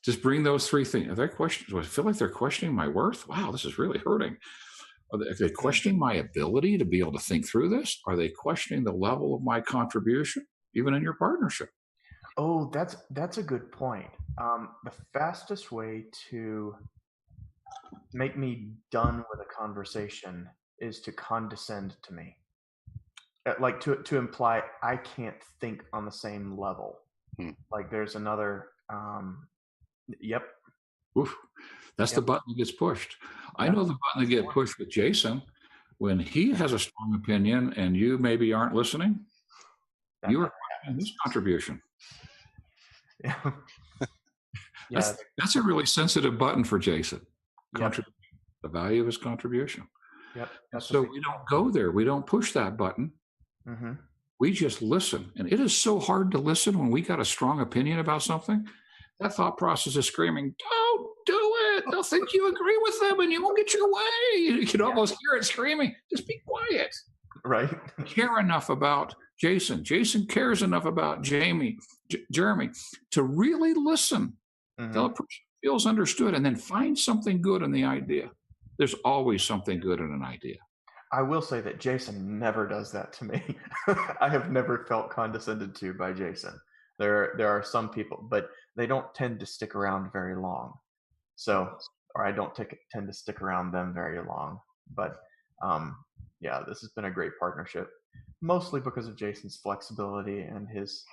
just bring those three things. Are they questions? I feel like they're questioning my worth. Wow, this is really hurting. Are they questioning my ability to be able to think through this? Are they questioning the level of my contribution, even in your partnership? Oh, that's a good point. The fastest way to make me done with a conversation is to condescend to me, like to imply I can't think on the same level. Like there's another. Yep. Oof. That's the button that gets pushed. I know the button that gets pushed with Jason when he has a strong opinion and you maybe aren't listening. You are questioning his contribution. Yeah. That's a really sensitive button for Jason. Yep. The value of his contribution. Yep. So we don't go there. We don't push that button. Mm-hmm. We just listen. And it is so hard to listen when we got a strong opinion about something. That thought process is screaming, don't do it. They'll think you agree with them and you won't get your way. You can almost hear it screaming, just be quiet. Right. Care enough about Jason. Jason cares enough about Jeremy to really listen. The person feels understood and then find something good in the idea. There's always something good in an idea. I will say that Jason never does that to me. I have never felt condescended to by Jason. There are some people, but they don't tend to stick around very long. So, or I don't tend to stick around them very long. But this has been a great partnership, mostly because of Jason's flexibility and his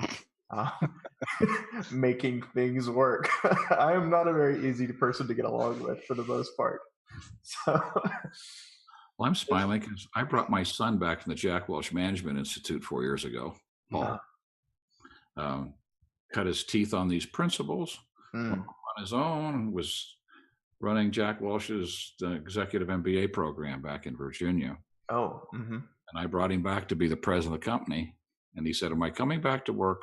making things work. I am not a very easy person to get along with for the most part. So. Well, I'm smiling because I brought my son back from the Jack Welch Management Institute 4 years ago. Paul cut his teeth on these principles on his own, was running Jack Welch's executive MBA program back in Virginia. Oh. Mm-hmm. And I brought him back to be the president of the company. And he said, am I coming back to work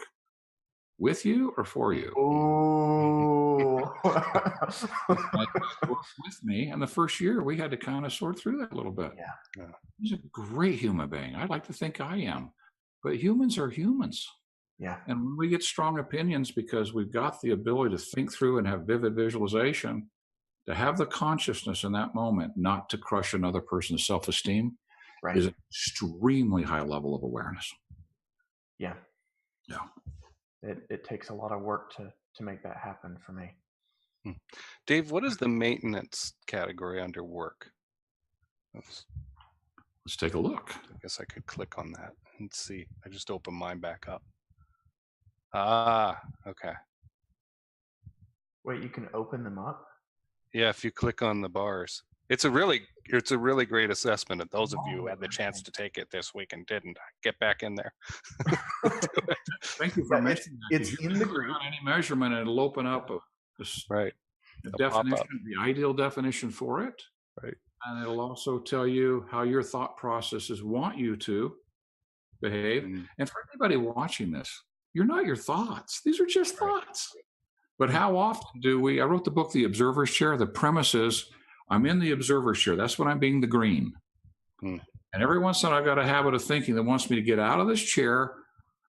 with you or for you? Oh. With me. And the first year, we had to kind of sort through that a little bit. Yeah. He's a great human being. I'd like to think I am. But humans are humans. Yeah. And when we get strong opinions because we've got the ability to think through and have vivid visualization, to have the consciousness in that moment, not to crush another person's self-esteem, is an extremely high level of awareness. Yeah. Yeah. It takes a lot of work to make that happen for me. Dave, what is the maintenance category under work? Let's take a look. I guess I could click on that and see. I just opened mine back up. Okay. Wait, you can open them up? Yeah, if you click on the bars. It's a really great assessment. And those of you who had the chance to take it this week and didn't, get back in there. Thank you for mentioning that. It's in the group. On any measurement, and it'll open up a definition, the ideal definition for it. Right. And it'll also tell you how your thought processes want you to behave. And for anybody watching this, you're not your thoughts. These are just thoughts. But how often do we? I wrote the book, The Observer's Chair. The premise is I'm in the observer's chair. That's when I'm being the green. And every once in a while, I've got a habit of thinking that wants me to get out of this chair,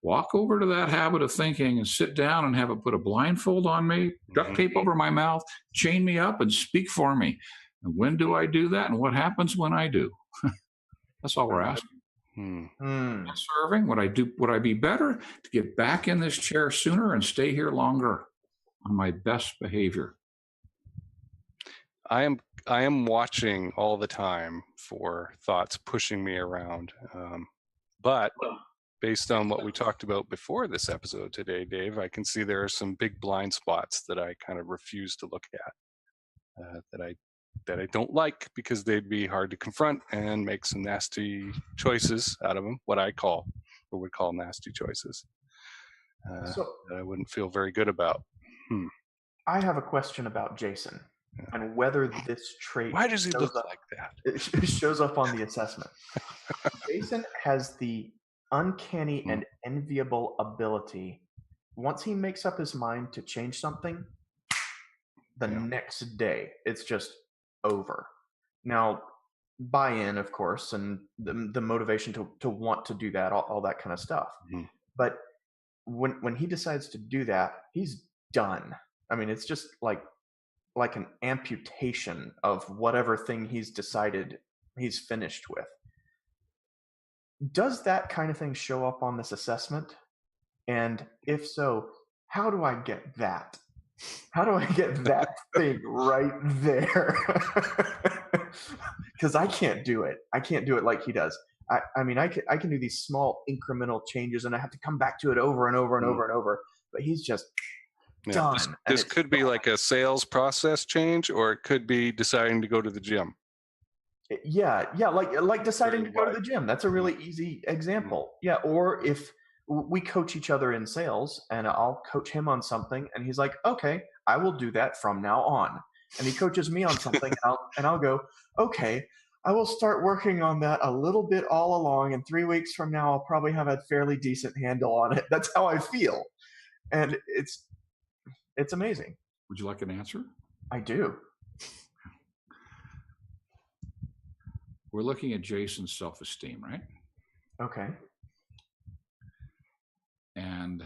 walk over to that habit of thinking and sit down and have it put a blindfold on me, duct tape over my mouth, chain me up and speak for me. And when do I do that? And what happens when I do? That's all we're asking. Serving, would I be better to get back in this chair sooner and stay here longer on my best behavior? I am watching all the time for thoughts pushing me around. But based on what we talked about before this episode today, Dave, I can see there are some big blind spots that I kind of refuse to look at, that I don't like, because they'd be hard to confront and make some nasty choices out of them, what I call or would call nasty choices, that I wouldn't feel very good about. I have a question about Jason and whether this trait. Why does he look like that? It shows up on the assessment. Jason has the uncanny and enviable ability. Once he makes up his mind to change something, the next day it's just over. Now, buy-in, of course, and the motivation to want to do that, all that kind of stuff. But when he decides to do that, he's done. I mean, it's just like an amputation of whatever thing he's decided he's finished with. Does that kind of thing show up on this assessment? And if so, how do I get that? How do I get that thing right there? Because I can't do it. I can't do it like he does. I mean, I can do these small incremental changes, and I have to come back to it over and over and over and over. But he's just done. This could be like a sales process change, or it could be deciding to go to the gym. Yeah, like deciding to go to the gym. That's a really easy example. Yeah, or if we coach each other in sales, and I'll coach him on something, and he's like, okay, I will do that from now on. And he coaches me on something, and I'll go, okay, I will start working on that a little bit all along, and 3 weeks from now, I'll probably have a fairly decent handle on it. That's how I feel. And it's amazing. Would you like an answer? I do. We're looking at Jason's self-esteem, right? Okay. And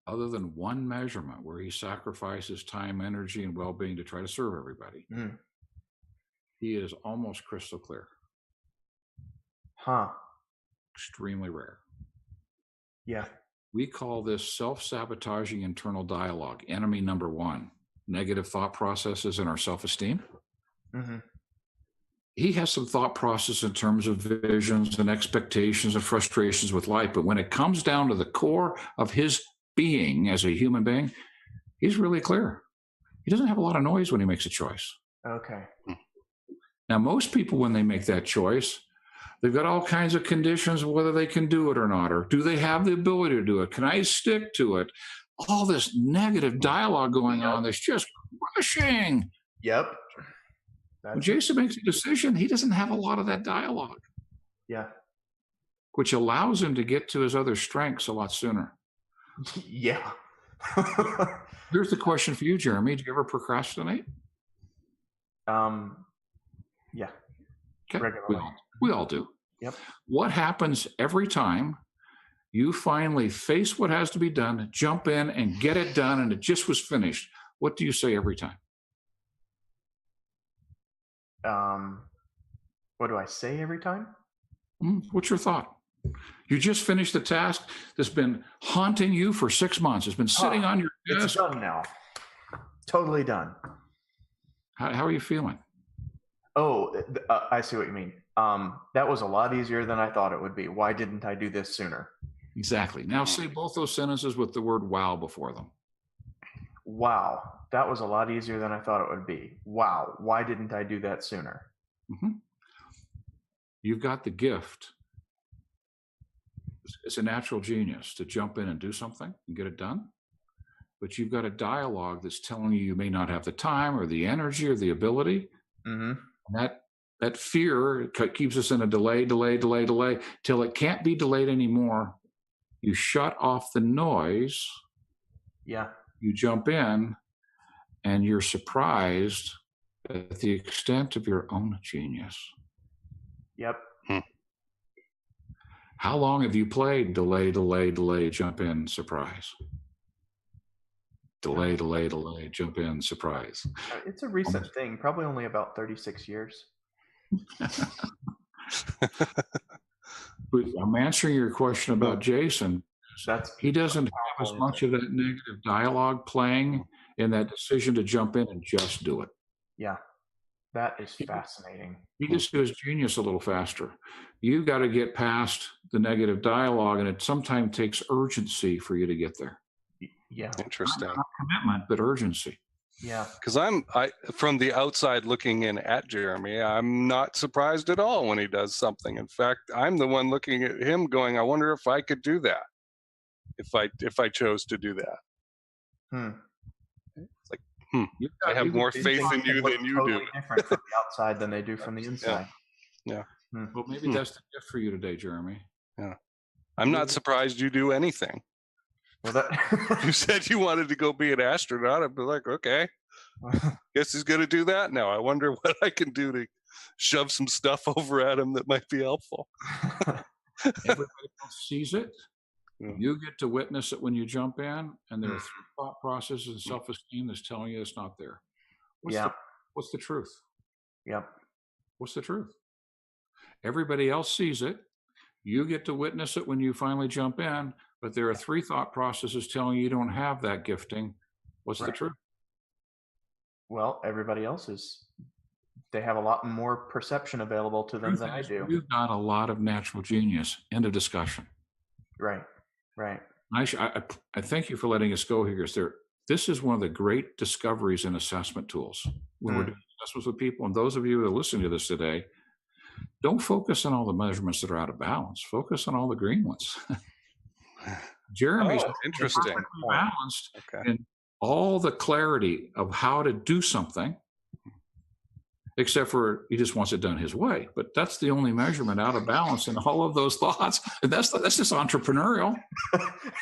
other than one measurement where he sacrifices time, energy, and well-being to try to serve everybody, he is almost crystal clear. Extremely rare. Yeah. We call this self-sabotaging internal dialogue, enemy number one, negative thought processes in our self-esteem. He has some thought process in terms of visions and expectations and frustrations with life. But when it comes down to the core of his being as a human being, he's really clear. He doesn't have a lot of noise when he makes a choice. Okay. Now, most people, when they make that choice, they've got all kinds of conditions, whether they can do it or not, or do they have the ability to do it? Can I stick to it? All this negative dialogue going on that's just crushing. Yep. When Jason makes a decision, he doesn't have a lot of that dialogue. Yeah. Which allows him to get to his other strengths a lot sooner. Yeah. Here's the question for you, Jeremy. Do you ever procrastinate? Yeah. Okay. We all do. Yep. What happens every time you finally face what has to be done, jump in and get it done, and it just was finished? What do you say every time? What do I say every time? What's your thought? You just finished the task that's been haunting you for 6 months. It's been sitting on your desk. It's done now. Totally done. How are you feeling? Oh, I see what you mean. That was a lot easier than I thought it would be. Why didn't I do this sooner? Exactly. Now say both those sentences with the word wow before them. Wow, that was a lot easier than I thought it would be. Wow, why didn't I do that sooner? You've got the gift. It's a natural genius to jump in and do something and get it done. But you've got a dialogue that's telling you may not have the time or the energy or the ability. And That fear keeps us in a delay, till it can't be delayed anymore. You shut off the noise. Yeah. You jump in, and you're surprised at the extent of your own genius. Yep. How long have you played delay, jump in, surprise? Delay, jump in, surprise. It's a recent thing, probably only about 36 years. But I'm answering your question about Jason. He doesn't have as much of that negative dialogue playing in that decision to jump in and just do it. Yeah, that is fascinating. He just does genius a little faster. You got to get past the negative dialogue, and it sometimes takes urgency for you to get there. Yeah, interesting. Not commitment, but urgency. Yeah, because I from the outside looking in at Jeremy, I'm not surprised at all when he does something. In fact, I'm the one looking at him going, I wonder if I could do that, if I chose to do that. It's like, I have more faith in you than you do. Different from the outside than they do from the inside. Yeah. Well, maybe that's the gift for you today, Jeremy. Yeah. I'm not surprised you do anything. Well, you said you wanted to go be an astronaut. I'd be like, okay, guess he's going to do that now. I wonder what I can do to shove some stuff over at him that might be helpful. Everybody else sees it. Yeah. You get to witness it when you jump in, and there are three thought processes and self-esteem that's telling you it's not there. What's the truth? Yep. What's the truth? Everybody else sees it. You get to witness it when you finally jump in, but there are three thought processes telling you don't have that gifting. What's the truth? Well, everybody else they have a lot more perception available to them than I do. You've got a lot of natural genius. End of discussion. Right. I thank you for letting us go here, because this is one of the great discoveries in assessment tools. When we're doing assessments with people, and those of you who are listening to this today, don't focus on all the measurements that are out of balance. Focus on all the green ones. Jeremy's interesting, balanced in all the clarity of how to do something, except for he just wants it done his way. But that's the only measurement out of balance in all of those thoughts. And that's just entrepreneurial.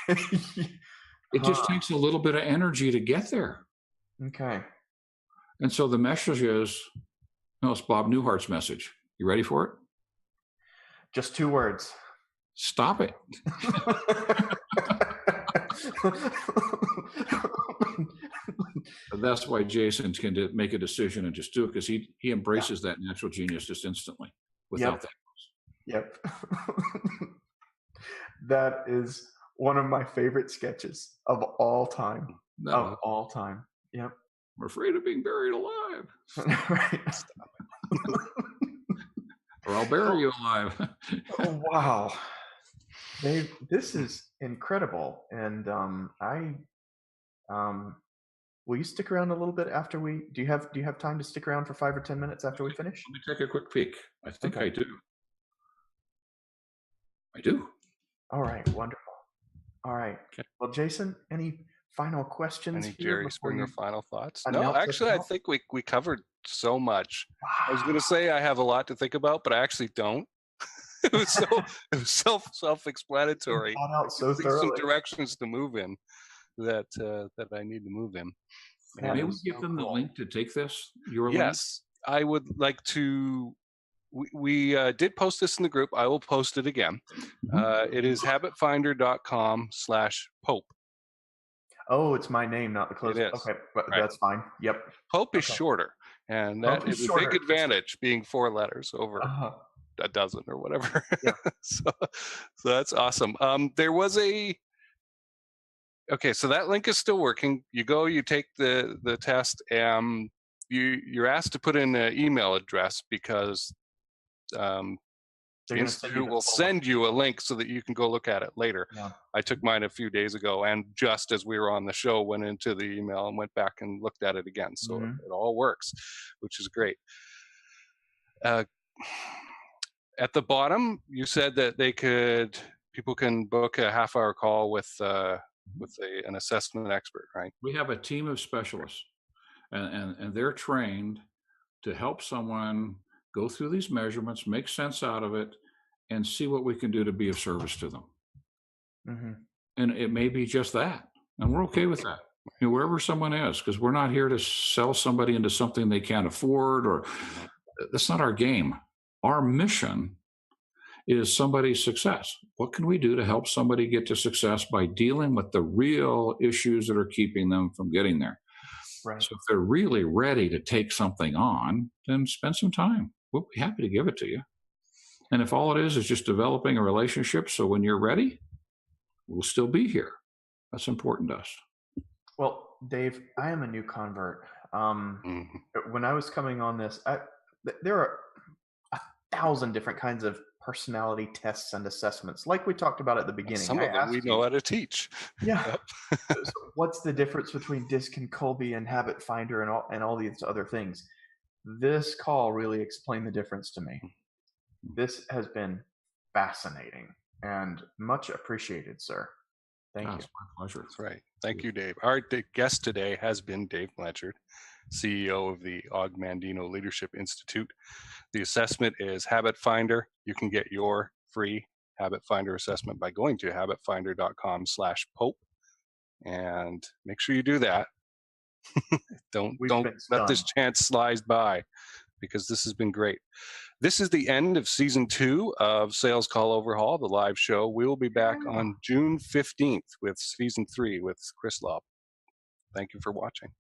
It just takes a little bit of energy to get there. Okay. And so the message is, it's Bob Newhart's message. You ready for it? Just 2 words. Stop it. That's why Jason can make a decision and just do it, because he embraces that natural genius just instantly without that. Yep. That is one of my favorite sketches of all time. Yep. I'm afraid of being buried alive. Right. Or I'll bury you alive. Oh, wow. Dave, this is incredible. And will you stick around a little bit after do you have time to stick around for 5 or 10 minutes after we finish? Let me take a quick peek. I think I do. I do. All right, wonderful. All right. Okay. Well, Jason, any final questions? Any Jerry Springer final thoughts? No, actually, I think we covered so much. Wow. I was going to say I have a lot to think about, but I actually don't. It was self-explanatory. Out so thoroughly. Some directions to move in that I need to move in. May we give them the link to take this? Yes, I would like to. We did post this in the group. I will post it again. It is habitfinder.com/Pope. Oh, it's my name, not the closing. Okay, that's fine. Yep. Pope is shorter, and that is a big advantage, being 4 letters over a dozen or whatever. Yeah. so that's awesome. There was so that link is still working. You go, you take the test, and you're asked to put in an email address, because the Institute will send you a link so that you can go look at it later. Yeah. I took mine a few days ago, and just as we were on the show, went into the email and went back and looked at it again. So it all works, which is great. At the bottom, you said that people can book a half-hour call with an assessment expert, right? We have a team of specialists, and they're trained to help someone go through these measurements, make sense out of it, and see what we can do to be of service to them. Mm-hmm. And it may be just that. And we're okay with that. Wherever someone is, because we're not here to sell somebody into something they can't afford, or that's not our game. Our mission is somebody's success. What can we do to help somebody get to success by dealing with the real issues that are keeping them from getting there? Right. So if they're really ready to take something on, then spend some time. We'll be happy to give it to you. And if all it is just developing a relationship, so when you're ready, we'll still be here. That's important to us. Well, Dave, I am a new convert. When I was coming on this, there are 1,000 different kinds of personality tests and assessments, like we talked about at the beginning. Some of them we know how to teach. Yeah. So what's the difference between DISC and Kolbe and Habit Finder and all these other things? This call really explained the difference to me. This has been fascinating and much appreciated, sir. Thank you. It's my pleasure. That's right. Thank you, Dave. Our guest today has been Dave Blanchard, CEO of the Mandino Leadership Institute. The assessment is Habit Finder. You can get your free Habit Finder assessment by going to habitfinder.com/Pope, and make sure you do that. Don't let this chance slide by, because this has been great. This is the end of season 2 of Sales Call Overhaul, the live show. We will be back on June 15th with season 3 with Chris Lobb. Thank you for watching.